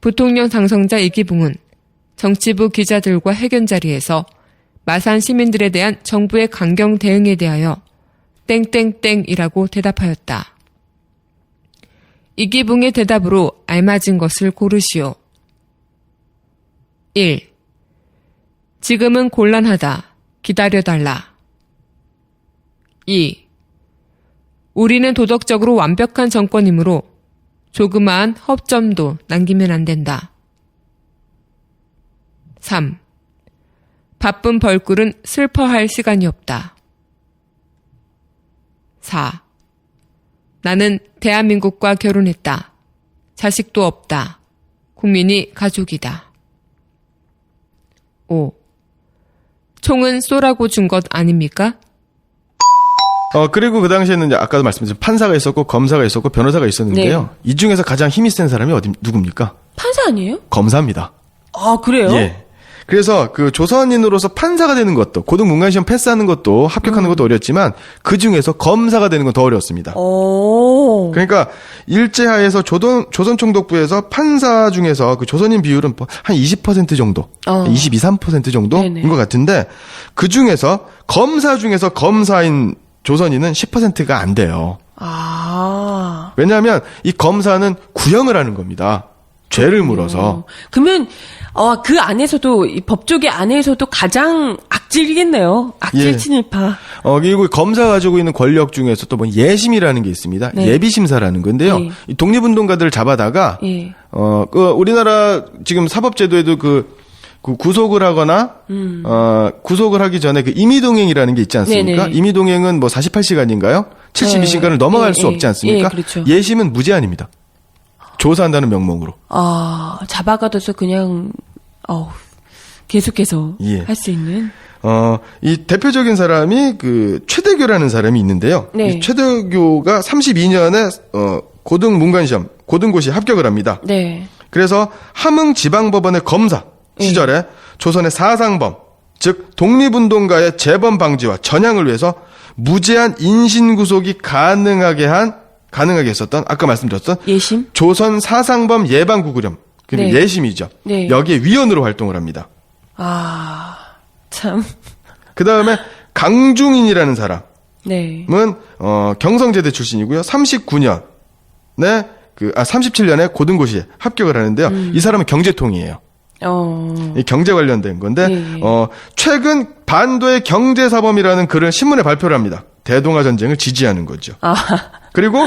부통령 당선자 이기붕은 정치부 기자들과 회견 자리에서 마산 시민들에 대한 정부의 강경 대응에 대하여 땡땡땡이라고 대답하였다. 이기붕의 대답으로 알맞은 것을 고르시오. 1. 지금은 곤란하다. 기다려달라. 2. 우리는 도덕적으로 완벽한 정권이므로 조그마한 허점도 남기면 안 된다. 3. 바쁜 벌꿀은 슬퍼할 시간이 없다. 4. 나는 대한민국과 결혼했다. 자식도 없다. 국민이 가족이다. 5. 총은 쏘라고 준 것 아닙니까?
그리고 그 당시에는 이제 아까도 말씀드린 판사가 있었고 검사가 있었고 변호사가 있었는데요.
네.
이 중에서 가장 힘이 센 사람이 누굽니까?
판사 아니에요?
검사입니다.
아, 그래요?
예. 그래서 그 조선인으로서 판사가 되는 것도 고등 문관시험 패스하는 것도 합격하는 것도 어렵지만 그 중에서 검사가 되는 건 더 어렵습니다.
오.
그러니까 일제하에서 조선총독부에서 판사 중에서 그 조선인 비율은 한 20% 정도, 22, 3% 정도인
네네.
것 같은데 그 중에서 검사 중에서 검사인 조선인은 10%가 안 돼요.
아.
왜냐하면 이 검사는 구형을 하는 겁니다. 죄를 물어서.
그러면 그 안에서도 이 법조계 안에서도 가장 악질이겠네요. 악질
예.
친일파.
그리고 검사가 가지고 있는 권력 중에서 또 뭐 예심이라는 게 있습니다.
네.
예비심사라는 건데요.
네.
이 독립운동가들을 잡아다가
예.
우리나라 지금 사법제도에도 그 구속을 하거나 구속을 하기 전에 그 임의동행이라는 게 있지 않습니까?
네네.
임의동행은 뭐 48시간인가요? 72시간을 넘어갈 수 없지 않습니까?
예, 그렇죠.
예심은 무제한입니다. 조사한다는 명목으로.
잡아가둬서 그냥 계속해서
예.
할 수 있는.
이 대표적인 사람이 그 최대교라는 사람이 있는데요.
네.
이 최대교가 32년에 고등문관시험, 고등고시 합격을 합니다.
네.
그래서 함흥지방법원의 검사 시절에 조선의 사상범, 즉 독립운동가의 재범 방지와 전향을 위해서 무제한 인신구속이 가능하게 했었던 아까 말씀드렸던
예심?
조선 사상범 예방구구령,
네.
예심이죠.
네.
여기에 위원으로 활동을 합니다.
참.
그 다음에 강중인이라는 사람은
네.
경성제대 출신이고요. 37년에 고등고시에 합격을 하는데요. 이 사람은 경제통이에요. 이 경제 관련된 건데
네.
최근 반도의 경제사범이라는 글을 신문에 발표를 합니다. 대동아 전쟁을 지지하는 거죠. 그리고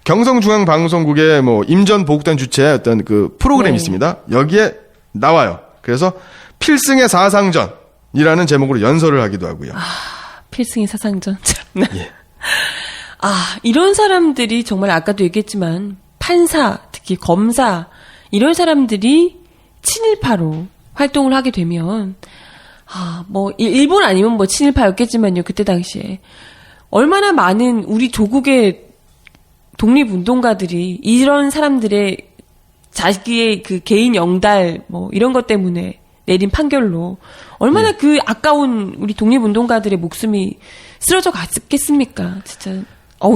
경성중앙방송국의 임전보국단 주최의 어떤 그 프로그램이
네.
있습니다. 여기에 나와요. 그래서 필승의 사상전이라는 제목으로 연설을 하기도 하고요.
필승의 사상전.
예.
이런 사람들이 정말 아까도 얘기했지만 판사, 특히 검사 이런 사람들이 친일파로 활동을 하게 되면 일본 아니면 친일파였겠지만요. 그때 당시에 얼마나 많은 우리 조국의 독립운동가들이 이런 사람들의 자기의 그 개인 영달 이런 것 때문에 내린 판결로 얼마나 그 아까운 우리 독립운동가들의 목숨이 쓰러져 갔겠습니까? 진짜.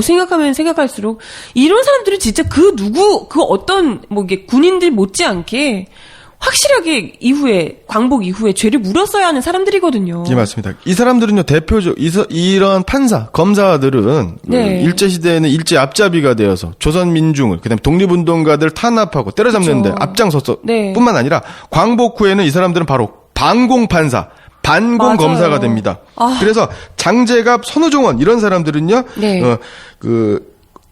생각하면 생각할수록 이런 사람들은 진짜 그 어떤 이게 군인들 못지않게 확실하게 광복 이후에 죄를 물었어야 하는 사람들이거든요.
예, 맞습니다. 이 사람들은요, 대표적, 이런 판사, 검사들은,
네.
일제시대에는 일제 앞잡이가 되어서 조선민중을, 그 다음에 독립운동가들 탄압하고 때려잡는데
그렇죠.
앞장섰어.
네.
뿐만 아니라, 광복 후에는 이 사람들은 바로 반공판사, 반공검사가 됩니다. 그래서 장제갑, 선우종원, 이런 사람들은요,
네.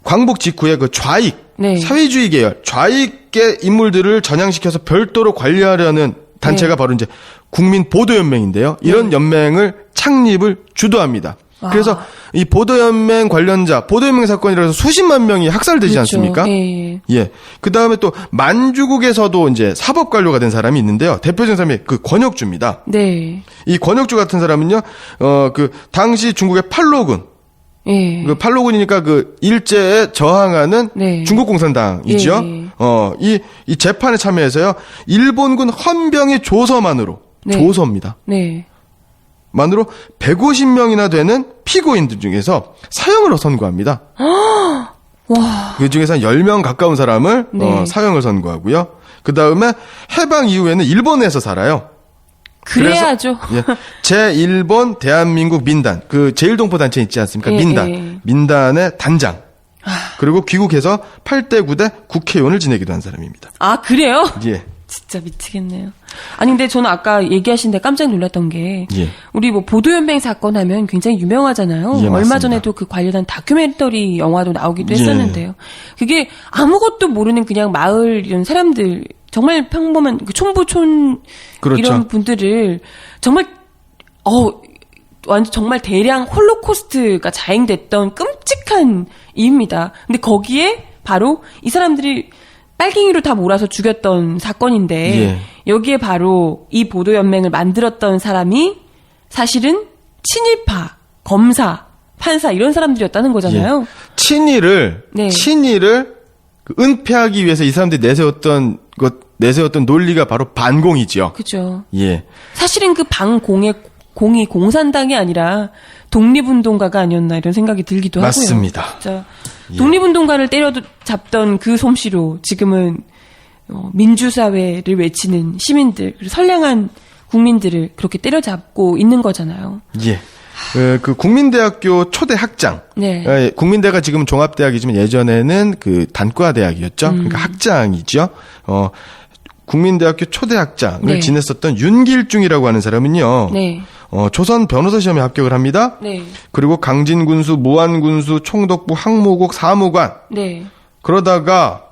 광복 직후에 그 좌익,
네.
사회주의 계열, 좌익계 인물들을 전향시켜서 별도로 관리하려는 단체가 바로 이제 국민보도연맹인데요. 이런 연맹을 창립을 주도합니다. 그래서 이 보도연맹 관련자, 보도연맹 사건이라서 수십만 명이 학살되지
그렇죠.
않습니까? 예. 그 다음에 또 만주국에서도 이제 사법관료가 된 사람이 있는데요. 대표적인 사람이 그 권혁주입니다.
네.
이 권혁주 같은 사람은요, 당시 중국의 팔로군,
예.
그 팔로군이니까 그 일제에 저항하는
네.
중국 공산당이죠.
예.
이 재판에 참여해서요. 일본군 헌병의 조서만으로
네.
조서입니다.
네.
만으로 150명이나 되는 피고인들 중에서 사형을 선고합니다.
와.
그 중에서 한 10명 가까운 사람을
네.
사형을 선고하고요. 그 다음에 해방 이후에는 일본에서 살아요.
그래야죠.
예, 제1본 대한민국 민단, 그 제1동포 단체 있지 않습니까?
예,
민단.
예.
민단의 단장. 그리고 귀국해서 8대 9대 국회의원을 지내기도 한 사람입니다.
그래요?
예.
진짜 미치겠네요. 아니 근데 저는 아까 얘기하신데 깜짝 놀랐던 게
예.
우리 뭐 보도연맹 사건 하면 굉장히 유명하잖아요.
예,
얼마
맞습니다.
전에도 그 관련한 다큐멘터리 영화도 나오기도
예.
했었는데요. 그게 아무것도 모르는 그냥 마을 이런 사람들 정말 평범한 그 촌부촌
그렇죠.
이런 분들을 정말 완전 정말 대량 홀로코스트가 자행됐던 끔찍한 일입니다. 근데 거기에 바로 이 사람들이 빨갱이로 다 몰아서 죽였던 사건인데
예.
여기에 바로 이 보도연맹을 만들었던 사람이 사실은 친일파, 검사, 판사 이런 사람들이었다는 거잖아요.
예. 친일을
네.
그 은폐하기 위해서 이 사람들이 내세웠던 논리가 바로 반공이죠.
그죠.
예.
사실은 그 반공의 공이 공산당이 아니라 독립운동가가 아니었나 이런 생각이 들기도 하고요.
맞습니다.
진짜 독립운동가를 때려잡던 그 솜씨로 지금은 민주사회를 외치는 시민들, 그리고 선량한 국민들을 그렇게 때려잡고 있는 거잖아요.
예. 그 국민대학교 초대 학장.
네.
국민대가 지금 종합대학이지만 예전에는 그 단과대학이었죠. 그러니까 학장이죠. 국민대학교 초대 학장을
네.
지냈었던 윤길중이라고 하는 사람은요.
네.
조선 변호사 시험에 합격을 합니다.
네.
그리고 강진군수, 무안군수, 총독부, 항모국, 사무관.
네.
그러다가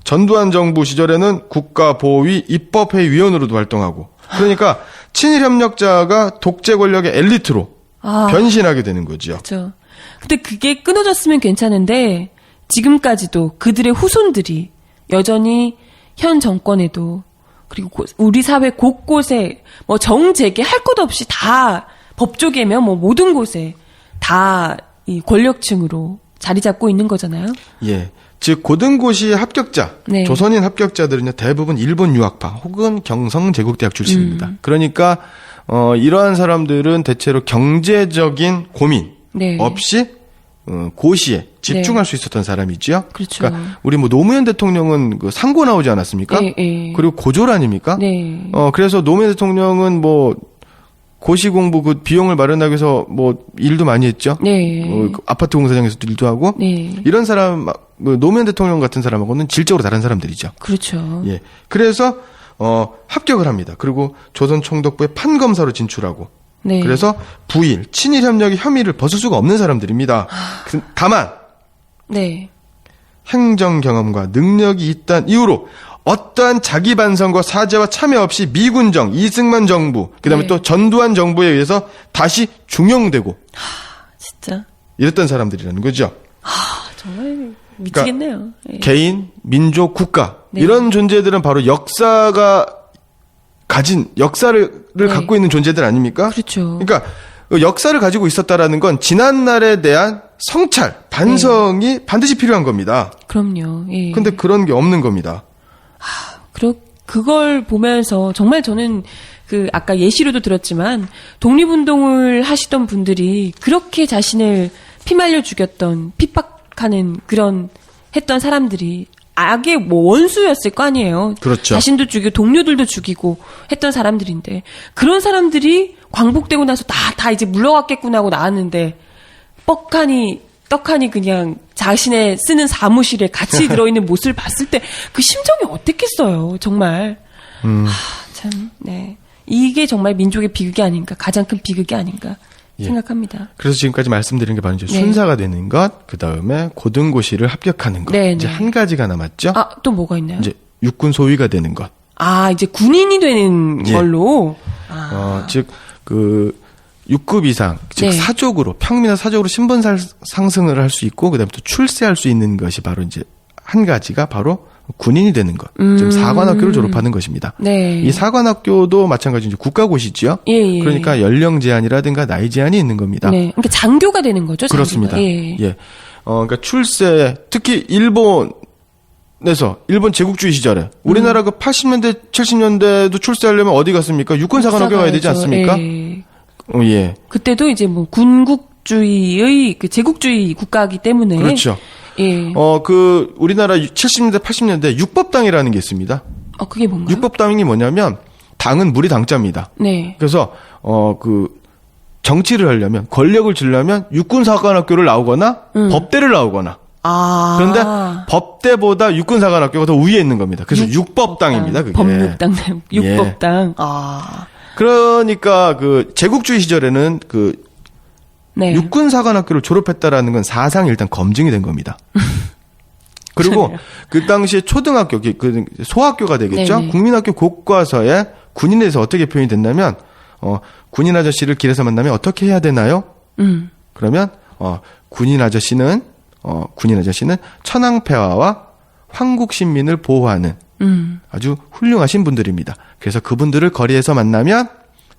전두환 정부 시절에는 국가보위 입법회의 위원으로도 활동하고. 그러니까 친일 협력자가 독재 권력의 엘리트로 변신하게 되는 거죠.
그렇죠. 근데 그게 끊어졌으면 괜찮은데 지금까지도 그들의 후손들이 여전히 현 정권에도 그리고 우리 사회 곳곳에 뭐 정재계 할 것 없이 다 법조계면 뭐 모든 곳에 다 이 권력층으로 자리 잡고 있는 거잖아요.
예. 즉 고등고시 합격자,
네.
조선인 합격자들은요 대부분 일본 유학파 혹은 경성 제국대학 출신입니다. 그러니까 이러한 사람들은 대체로 경제적인 고민
네.
없이 고시에 집중할 수 있었던 사람이죠.
그렇죠.
그러니까 우리 뭐 노무현 대통령은 그 상고 나오지 않았습니까?
예, 예.
그리고 고졸 아닙니까?
네.
그래서 노무현 대통령은 뭐 고시 공부 그 비용을 마련하기 위해서 뭐 일도 많이 했죠.
네.
그 아파트 공사장에서도 일도 하고.
네.
이런 사람, 노무현 대통령 같은 사람하고는 질적으로 다른 사람들이죠.
그렇죠.
예. 그래서 합격을 합니다. 그리고 조선 총독부의 판검사로 진출하고.
네.
그래서 부일, 친일 협력의 혐의를 벗을 수가 없는 사람들입니다. 다만
네.
행정 경험과 능력이 있다는 이유로 어떠한 자기 반성과 사죄와 참여 없이 미군정, 이승만 정부, 그다음에
네.
또 전두환 정부에 의해서 다시 중용되고
진짜
이랬던 사람들이라는 거죠.
정말 미치겠네요. 예.
개인, 민족, 국가
네.
이런 존재들은 바로 역사가 가진 역사를
네.
갖고 있는 존재들 아닙니까?
그렇죠.
그러니까 역사를 가지고 있었다라는 건 지난 날에 대한 성찰, 반성이 반드시 필요한 겁니다.
그럼요. 예.
근데 그런 게 없는 겁니다.
그걸 보면서 정말 저는 그 아까 예시로도 들었지만 독립운동을 하시던 분들이 그렇게 자신을 피말려 죽였던 핍박하는 그런 했던 사람들이 악의 뭐 원수였을 거 아니에요.
그렇죠.
자신도 죽이고 동료들도 죽이고 했던 사람들인데 그런 사람들이 광복되고 나서 다 이제 물러갔겠구나 하고 나왔는데 떡하니 그냥 자신의 쓰는 사무실에 같이 들어있는 모습을 봤을 때 그 심정이 어땠겠어요, 정말. 참, 네. 이게 정말 민족의 비극이 아닌가, 가장 큰 비극이 아닌가
예.
생각합니다.
그래서 지금까지 말씀드린 게 바로 이제
네.
순사가 되는 것, 그 다음에 고등고시를 합격하는 것.
네,
이제
네.
한 가지가 남았죠.
아, 또 뭐가 있나요?
이제 육군 소위가 되는 것.
아, 이제 군인이 되는
예.
걸로.
즉, 그, 6급 이상, 즉,
네.
사족으로, 평민화 사족으로 신분 상승을 할 수 있고, 그 다음에 또 출세할 수 있는 것이 바로 이제 한 가지가 바로 군인이 되는 것. 지금 사관학교를 졸업하는 것입니다.
네.
이 사관학교도 마찬가지로 이제 국가고시지요.
예, 예.
그러니까 연령 제한이라든가 나이 제한이 있는 겁니다.
네. 그러니까 장교가 되는 거죠, 장교가.
그렇습니다.
예.
예. 그러니까 출세, 특히 일본 제국주의 시절에 우리나라 그 80년대, 70년대도 출세하려면 어디 갔습니까? 육군사관학교 가야 되지 않습니까?
예.
예.
그때도 이제 뭐 군국주의의 그 제국주의 국가이기 때문에
그렇죠.
예.
우리나라 70년대, 80년대 육법당이라는 게 있습니다.
그게 뭔가요?
육법당이 뭐냐면 당은 물이 당자입니다.
네.
그래서 정치를 하려면 권력을 주려면 육군사관학교를 나오거나 법대를 나오거나
아.
그런데 법대보다 육군사관학교가 더 위에 있는 겁니다. 그래서 육법당입니다. 그게.
법육당, 육법당.
예.
아.
그러니까 그 제국주의 시절에는 그
네.
육군사관학교를 졸업했다라는 건 사상 일단 검증이 된 겁니다. 그리고 그 당시에 초등학교, 그 소학교가 되겠죠.
네네.
국민학교 교과서에 군인에 대해서 어떻게 표현이 됐냐면 군인 아저씨를 길에서 만나면 어떻게 해야 되나요? 그러면 군인 아저씨는 천황폐하와 황국 신민을 보호하는 아주 훌륭하신 분들입니다. 그래서 그분들을 거리에서 만나면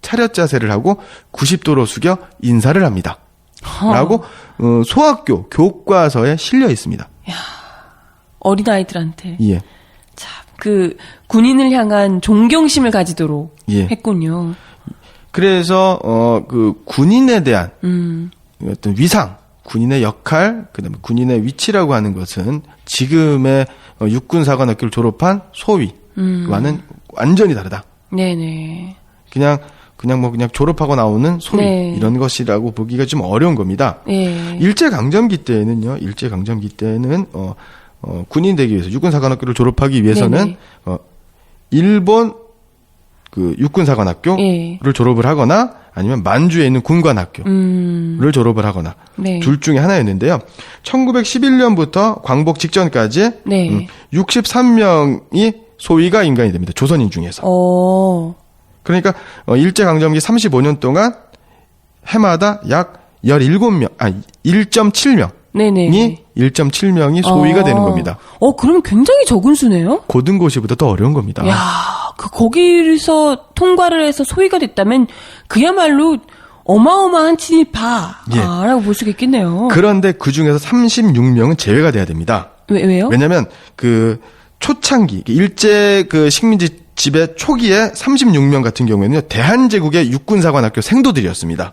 차렷 자세를 하고 90도로 숙여 인사를 합니다. 라고 소학교 교과서에 실려 있습니다.
어린아이들한테.
예.
참, 그, 군인을 향한 존경심을 가지도록
예.
했군요.
그래서 그 군인에 대한 어떤 위상, 군인의 역할, 그다음에 군인의 위치라고 하는 것은 지금의 육군사관학교를 졸업한 소위와는 완전히 다르다.
네네.
그냥 졸업하고 나오는 소위
네.
이런 것이라고 보기가 좀 어려운 겁니다.
네.
일제강점기 때는 군인 되기 위해서 육군사관학교를 졸업하기 위해서는 일본 그 육군사관학교를
네.
졸업을 하거나 아니면 만주에 있는 군관학교를 졸업을 하거나
네.
둘 중에 하나였는데요. 1911년부터 광복 직전까지
네.
63명이 소위가 인간이 됩니다. 조선인 중에서. 그러니까 일제강점기 35년 동안 해마다 약 1.7명이
네네.
1.7명이 소위가 되는 겁니다.
그럼 굉장히 적은 수네요?
고등고시보다 더 어려운 겁니다.
야, 거기서 통과를 해서 소위가 됐다면 그야말로 어마어마한 친일파라고 볼 수가 있겠네요.
그런데 그 중에서 36명은 제외가 돼야 됩니다.
왜요?
왜냐면 그 초창기 일제 그 식민지 지배 초기에 36명 같은 경우에는요, 대한제국의 육군사관학교 생도들이었습니다.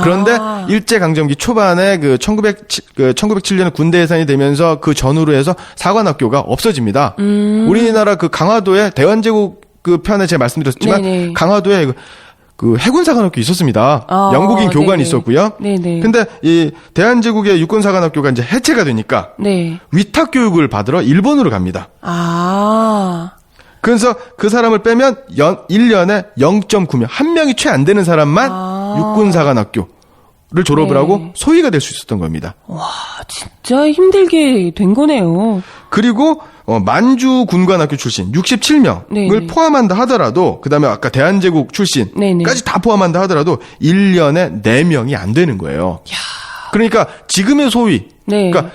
그런데 일제강점기 초반에 그 1907년에 군대 해산이 되면서 그 전후로 해서 사관학교가 없어집니다. 우리나라 그 강화도에 대한제국 그 편에 제가 말씀드렸지만
네네.
강화도에 그 해군사관학교 있었습니다. 영국인 교관이
네네.
있었고요.
네네.
근데 이 대한제국의 육군사관학교가 이제 해체가 되니까
네.
위탁 교육을 받으러 일본으로 갑니다. 그래서 그 사람을 빼면 1년에 0.9명, 한 명이 채 안 되는 사람만 육군사관학교를 졸업을
네.
하고 소위가 될 수 있었던 겁니다.
와, 진짜 힘들게 된 거네요.
그리고 만주 군관학교 출신 67명을
네네.
포함한다 하더라도, 그다음에 아까 대한제국 출신까지
네네.
다 포함한다 하더라도 1년에 4명이 안 되는 거예요. 그러니까 지금의 소위,
네.
그러니까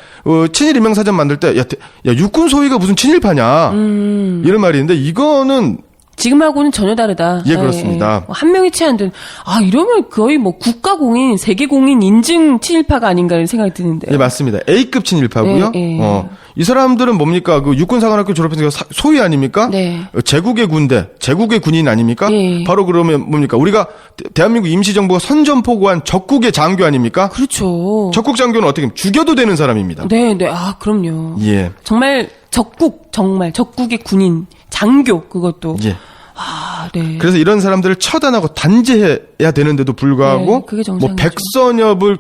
친일 인명사전 만들 때 야 육군 소위가 무슨 친일파냐 이런 말이 있는데, 이거는
지금하고는 전혀 다르다.
예, 그렇습니다.
한 명이 채 안 된, 이러면 거의 뭐 국가공인, 세계공인 인증 친일파가 아닌가 이런 생각이 드는데.
예, 맞습니다. A급 친일파고요.
네.
이 사람들은 뭡니까? 그 육군사관학교 졸업해서 소위 아닙니까?
네.
제국의 군대, 제국의 군인 아닙니까?
예.
바로 그러면 뭡니까? 우리가 대한민국 임시정부가 선전포고한 적국의 장교 아닙니까?
그렇죠.
적국 장교는 어떻게 죽여도 되는 사람입니다.
네. 그럼요.
예.
정말 적국의 군인, 장교, 그것도.
예.
네.
그래서 이런 사람들을 처단하고 단죄해야 되는데도 불구하고
네, 그게 정상이죠.
뭐 백선엽을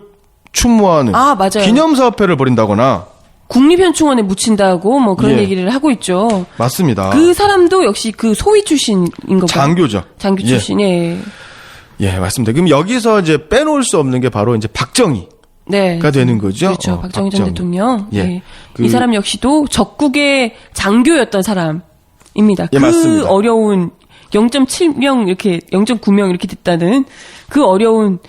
추모하는
맞아요.
기념사업회를 벌인다거나.
국립현충원에 묻힌다고 뭐 그런
예.
얘기를 하고 있죠.
맞습니다.
그 사람도 역시 그 소위 출신인 거죠.
장교죠.
장교
예.
출신, 예.
예, 맞습니다. 그럼 여기서 이제 빼놓을 수 없는 게 바로 이제 박정희가
네.
되는 거죠.
그렇죠. 박정희 전 대통령.
예.
예.
그-
이 사람 역시도 적국의 장교였던 사람입니다.
예,
그
맞습니다.
어려운 0.7명 이렇게 0.9명 이렇게 됐다는 그 어려운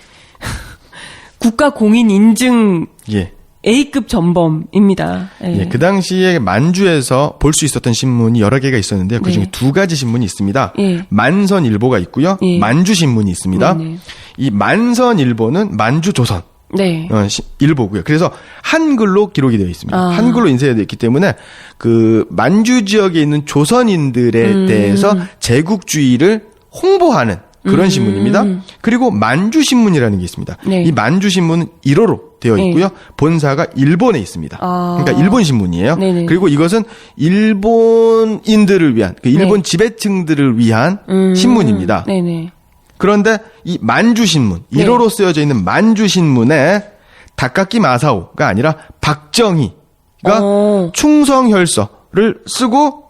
국가 공인 인증
예.
A급 전범입니다. 예.
예, 그 당시에 만주에서 볼 수 있었던 신문이 여러 개가 있었는데요. 그 중에
네.
2가지 신문이 있습니다.
예.
만선일보가 있고요.
예.
만주신문이 있습니다.
네네.
이 만선일보는 만주조선
네.
일보고요. 그래서 한글로 기록이 되어 있습니다. 한글로 인쇄가 되어 있기 때문에 그 만주 지역에 있는 조선인들에 대해서 제국주의를 홍보하는 그런 신문입니다. 그리고 만주신문이라는 게 있습니다.
네.
이 만주신문은 1호로 되어 있고요. 본사가 일본에 있습니다. 그러니까 일본 신문이에요.
네네.
그리고 이것은 일본인들을 위한, 그 일본 지배층들을 위한 신문입니다.
네네.
그런데 이 만주신문, 1호로 쓰여져 있는 만주신문에 다카키 마사오가 아니라 박정희 충성혈서를 쓰고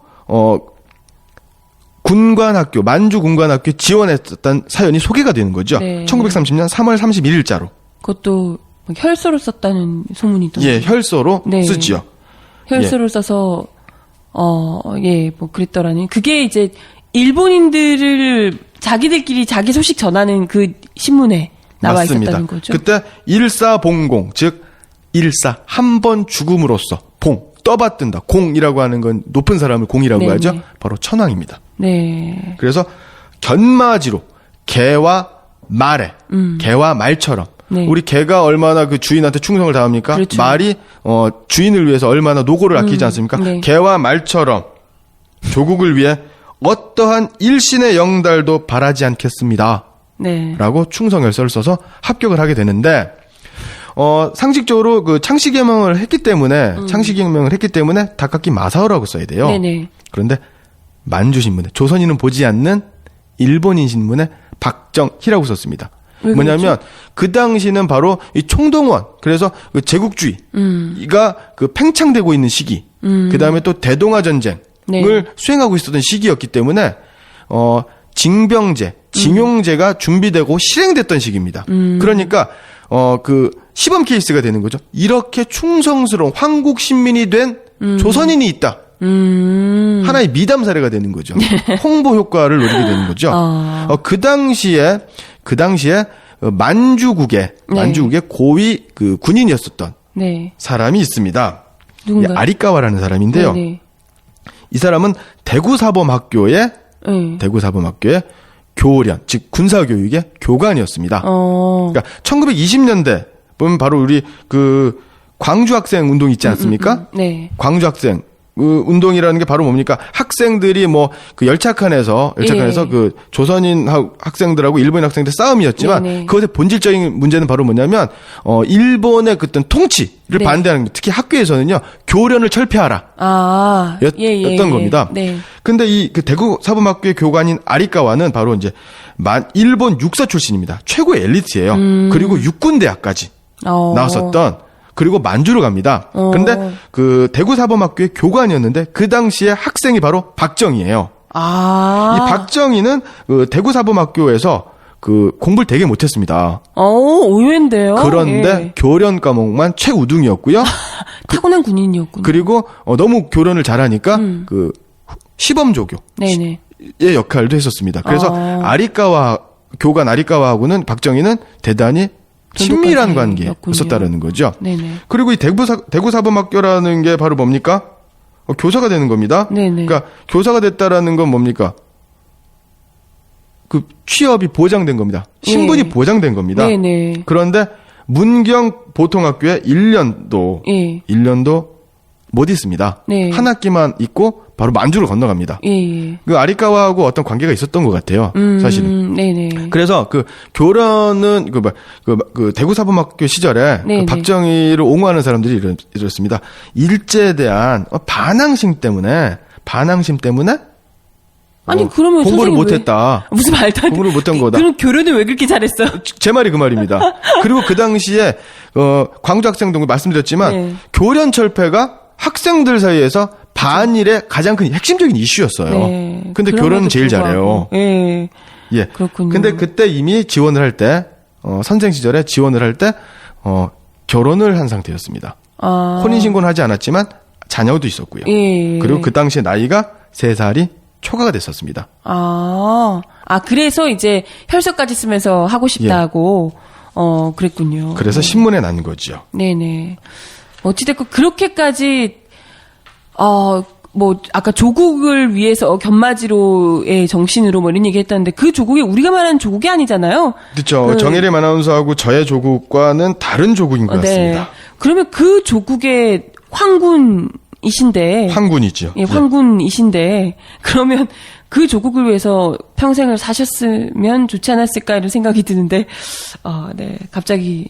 군관학교, 만주 군관학교 지원했던 사연이 소개가 되는 거죠.
네.
1930년 3월 31일자로.
그것도 혈서로 썼다는 소문이 있던데.
예, 혈서로
네.
쓰지요.
혈서를 써서 뭐 그랬더라니. 그게 이제 일본인들을 자기들끼리 자기 소식 전하는 그 신문에 나와
맞습니다.
있었다는 거죠.
그때 일사봉공, 즉 일사 한 번 죽음으로써 봉 떠받든다. 공이라고 하는 건 높은 사람을 공이라고
네네.
하죠. 바로 천황입니다.
네.
그래서 견마지로 개와 말에 개와 말처럼
네.
우리 개가 얼마나 그 주인한테 충성을 다합니까?
그렇죠.
말이 주인을 위해서 얼마나 노고를 아끼지 않습니까?
네.
개와 말처럼 조국을 위해 어떠한 일신의 영달도 바라지 않겠습니다.
네.
라고 충성열서를 써서 합격을 하게 되는데 상식적으로 그 창씨개명을 했기 때문에 다카키 마사오라고 써야 돼요.
네네.
그런데 만주신문에 조선인은 보지 않는 일본인 신문에 박정희라고 썼습니다.
왜
뭐냐면 그 당시는 바로 이 총동원, 그래서 그 제국주의가 그 팽창되고 있는 시기, 그 다음에 또 대동아 전쟁을
네.
수행하고 있었던 시기였기 때문에 징병제, 징용제가 준비되고 실행됐던 시기입니다. 그러니까 그 시범 케이스가 되는 거죠. 이렇게 충성스러운 황국 신민이 된 조선인이 있다. 하나의 미담 사례가 되는 거죠. 홍보 효과를 노리게 되는 거죠. 그 당시에 만주국의 고위 그 군인이었었던
네.
사람이 있습니다.
누군가요?
아리까와라는 사람인데요.
네네.
이 사람은 대구사범학교의 교련, 즉 군사교육의 교관이었습니다. 그러니까 1920년대 보면 바로 우리 그 광주 학생 운동 있지 않습니까?
네.
광주 학생 운동이라는 게 바로 뭡니까? 학생들이 뭐 그 열차칸에서 그 조선인 학생들하고 일본인 학생들 싸움이었지만
네네.
그것의 본질적인 문제는 바로 뭐냐면 일본의 그떤 통치를
네.
반대하는 거. 특히 학교에서는요 교련을 철폐하라. 였던 겁니다.
네.
근데 이 그 대구 사범학교의 교관인 아리까와는 바로 이제 일본 육사 출신입니다. 최고의 엘리트예요. 그리고 육군대학까지 나왔었던. 그리고 만주로 갑니다. 그런데 그 대구 사범학교의 교관이었는데 그 당시에 학생이 바로 박정희예요. 이 박정희는 그 대구 사범학교에서 그 공부를 되게 못했습니다.
의외인데요.
그런데
예.
교련 과목만 최우등이었고요.
타고난 군인이었군요.
그리고 너무 교련을 잘하니까 그 시범조교의
네네.
역할도 했었습니다. 그래서 교관 아리까와하고는 박정희는 대단히 친밀한 관계였었다는 거죠.
네네.
그리고 이 대구 사범학교라는 게 바로 뭡니까? 교사가 되는 겁니다.
네네.
그러니까 교사가 됐다라는 건 뭡니까? 그 취업이 보장된 겁니다. 신분이
네.
보장된 겁니다.
네네.
그런데 문경 보통학교에 1년도 못 있습니다.
네.
한 학기만 있고 바로 만주를 건너갑니다.
예.
그 아리까와하고 어떤 관계가 있었던 것 같아요. 사실은.
네네.
그래서 그 교련은 그 대구 사범학교 시절에 그 박정희를 옹호하는 사람들이 이랬습니다. 일제에 대한 반항심 때문에
아니 그러면
공부를
선생님
못했다.
무슨 말도 안 돼.
공부를 못한 거다.
그럼 교련을 왜 그렇게 잘했어요?
제 말이 그 말입니다. 그리고 그 당시에 광주 학생동을 말씀드렸지만
네.
교련 철폐가 학생들 사이에서 반일의 가장 큰 핵심적인 이슈였어요.
네.
근데
그럼에도
교련은 제일
불구하고.
잘해요. 예.
그렇군요.
근데 그때 이미 지원을 할 때, 선생 시절에 지원을 할 때, 결혼을 한 상태였습니다. 혼인신고는 하지 않았지만 자녀도 있었고요.
예.
그리고 그 당시에 나이가 3살이 초과가 됐었습니다.
그래서 이제 혈서까지 쓰면서 하고 싶다고, 그랬군요.
그래서 신문에 난 거죠.
네네. 어찌됐건 그렇게까지, 아까 조국을 위해서 견마지로의 정신으로 이런 얘기 했다는데 그 조국이 우리가 말하는 조국이 아니잖아요.
그렇죠. 정혜림 아나운서하고 저의 조국과는 다른 조국인 것 같습니다.
네. 그러면 그 조국의 황군이신데.
황군이죠.
예, 황군이신데. 그러면 그 조국을 위해서 평생을 사셨으면 좋지 않았을까 이런 생각이 드는데, 네. 갑자기,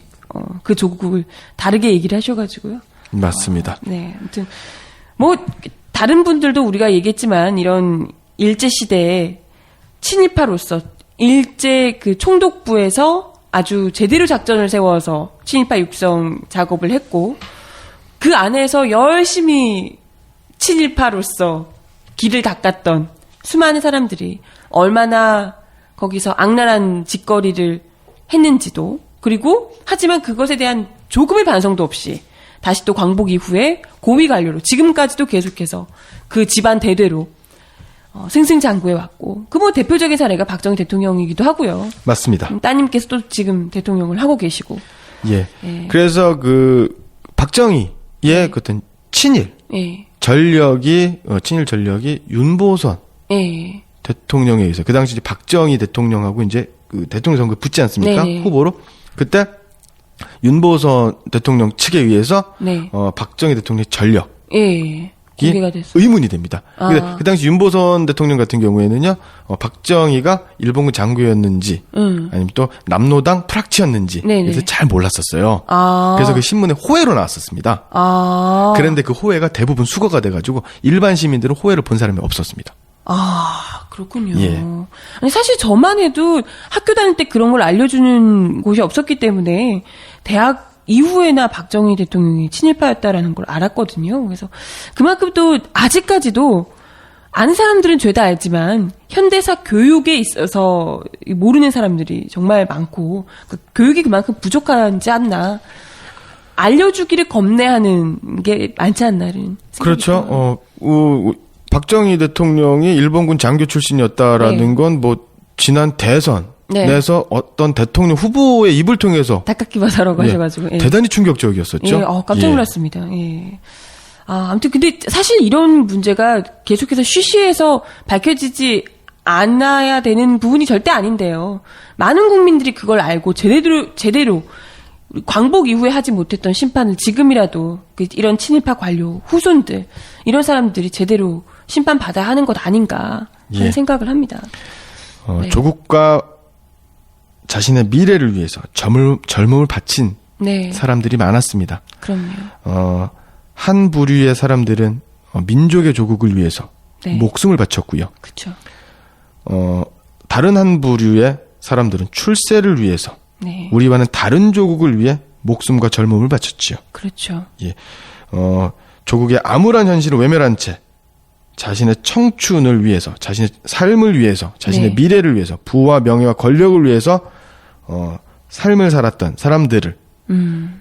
그 조국을 다르게 얘기를 하셔가지고요.
맞습니다.
네. 아무튼, 다른 분들도 우리가 얘기했지만, 이런 일제시대에 친일파로서, 일제 그 총독부에서 아주 제대로 작전을 세워서 친일파 육성 작업을 했고, 그 안에서 열심히 친일파로서 길을 닦았던 수많은 사람들이 얼마나 거기서 악랄한 짓거리를 했는지도, 그리고 하지만 그것에 대한 조금의 반성도 없이 다시 또 광복 이후에 고위 관료로 지금까지도 계속해서 그 집안 대대로 승승장구해 왔고, 그 뭐 대표적인 사례가 박정희 대통령이기도 하고요.
맞습니다.
따님께서 또 지금 대통령을 하고 계시고.
예.
예.
그래서 그 박정희의 그 어떤 친일
예.
친일 전력이 윤보선
예.
대통령에 의해서, 그 당시 이제 박정희 대통령하고 이제 그 대통령 선거에 붙지 않습니까?
네네.
후보로. 그때 윤보선 대통령 측에 의해서
네.
박정희 대통령의 전력
예. 공개가 됐어요.
의문이 됩니다. 근데 그 당시 윤보선 대통령 같은 경우에는요, 박정희가 일본군 장교였는지, 아니면 또 남노당 프락치였는지,
네네.
그래서 잘 몰랐었어요.
아.
그래서 그 신문에 호해로 나왔었습니다.
아.
그런데 그 호해가 대부분 수거가 돼가지고 일반 시민들은 호해를 본 사람이 없었습니다.
아, 그렇군요.
예.
아니, 사실 저만 해도 학교 다닐 때 그런 걸 알려주는 곳이 없었기 때문에 대학 이후에나 박정희 대통령이 친일파였다라는 걸 알았거든요. 그래서 그만큼 또 아직까지도 아는 사람들은 죄다 알지만 현대사 교육에 있어서 모르는 사람들이 정말 많고, 그 교육이 그만큼 부족하지 않나, 알려주기를 겁내하는 게 많지 않나는 생각이
그렇죠. 박정희 대통령이 일본군 장교 출신이었다라는
네.
건 뭐 지난 대선
네.
내서 어떤 대통령 후보의 입을 통해서
닭깎이바사라고 하셔가지고. 예.
대단히 충격적이었었죠.
예, 깜짝 놀랐습니다. 예. 아무튼 근데 사실 이런 문제가 계속해서 쉬쉬해서 밝혀지지 않아야 되는 부분이 절대 아닌데요. 많은 국민들이 그걸 알고 제대로 광복 이후에 하지 못했던 심판을 지금이라도 이런 친일파 관료 후손들, 이런 사람들이 제대로 심판받아야 하는 것 아닌가 하는
예.
생각을 합니다. 네.
조국과 자신의 미래를 위해서 젊음을 바친
네.
사람들이 많았습니다.
그럼요.
한 부류의 사람들은 민족의 조국을 위해서
네.
목숨을 바쳤고요.
그렇죠.
다른 한 부류의 사람들은 출세를 위해서
네.
우리와는 다른 조국을 위해 목숨과 젊음을 바쳤지요.
그렇죠.
예. 조국의 암울한 현실을 외면한 채 자신의 청춘을 위해서, 자신의 삶을 위해서, 자신의
네.
미래를 위해서, 부와 명예와 권력을 위해서 삶을 살았던 사람들을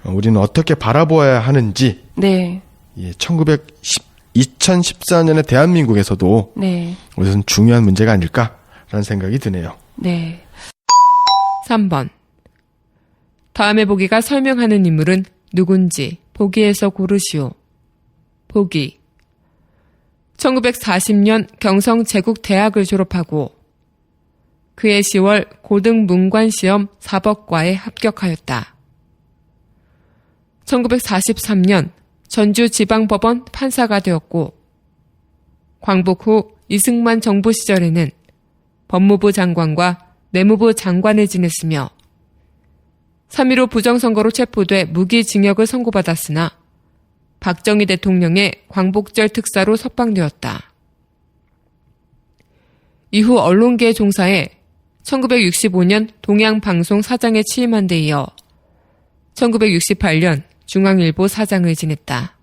우리는 어떻게 바라보아야 하는지,
네.
예, 2014년의 대한민국에서도
네.
우선 중요한 문제가 아닐까라는 생각이 드네요.
네.
3번. 다음에 보기가 설명하는 인물은 누군지 보기에서 고르시오. 보기. 1940년 경성제국대학을 졸업하고 그해 10월 고등문관시험 사법과에 합격하였다. 1943년 전주지방법원 판사가 되었고 광복 후 이승만 정부 시절에는 법무부 장관과 내무부 장관을 지냈으며 3.15 부정선거로 체포돼 무기징역을 선고받았으나 박정희 대통령의 광복절 특사로 석방되었다. 이후 언론계에 종사해 1965년 동양방송 사장에 취임한 데 이어 1968년 중앙일보 사장을 지냈다.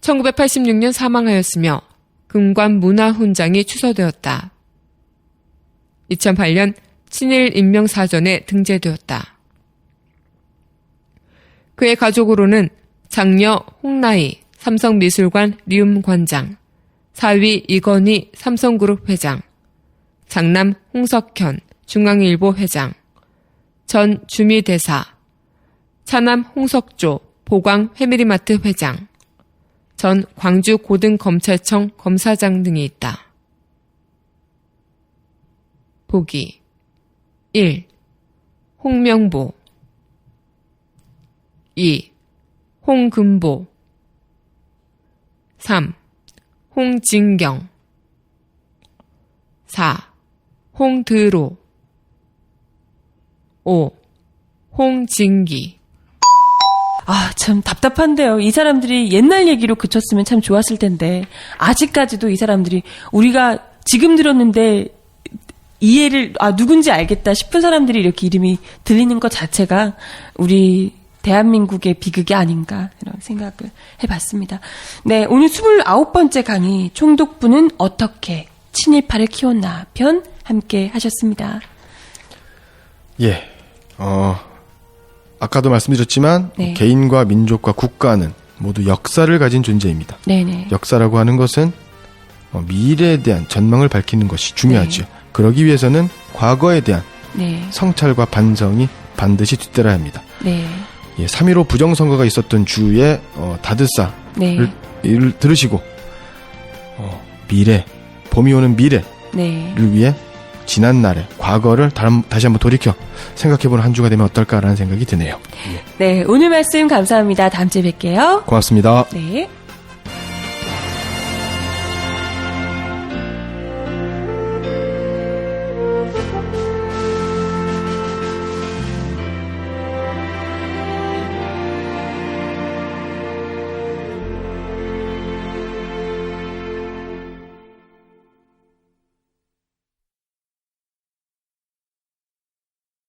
1986년 사망하였으며 금관문화훈장이 추서되었다. 2008년 친일인명사전에 등재되었다. 그의 가족으로는 장녀 홍나희 삼성미술관 리움관장, 사위 이건희 삼성그룹 회장, 장남 홍석현 중앙일보 회장, 전 주미대사, 차남 홍석조 보광 패밀리마트 회장, 전 광주고등검찰청 검사장 등이 있다. 보기 1. 홍명보 2. 홍금보 3. 홍진경 4. 홍드로 5. 홍진기
참 답답한데요. 이 사람들이 옛날 얘기로 그쳤으면 참 좋았을 텐데 아직까지도 이 사람들이 우리가 지금 들었는데 이해를 누군지 알겠다 싶은 사람들이 이렇게 이름이 들리는 것 자체가 우리 대한민국의 비극이 아닌가 이런 생각을 해봤습니다. 네, 오늘 29번째 강의 총독부는 어떻게 친일파를 키웠나 편 함께 하셨습니다.
예, 아까도 말씀드렸지만
네.
개인과 민족과 국가는 모두 역사를 가진 존재입니다.
네네.
역사라고 하는 것은 미래에 대한 전망을 밝히는 것이 중요하죠.
네.
그러기 위해서는 과거에 대한
네.
성찰과 반성이 반드시 뒤따라야 합니다.
네.
예, 3.15 부정선거가 있었던 주에 다드사를
네.
들으시고 미래, 봄이 오는 미래를
네.
위해 지난 날의 과거를 다시 한번 돌이켜 생각해보는 한 주가 되면 어떨까라는 생각이 드네요.
네, 오늘 말씀 감사합니다. 다음 주에 뵐게요.
고맙습니다.
네.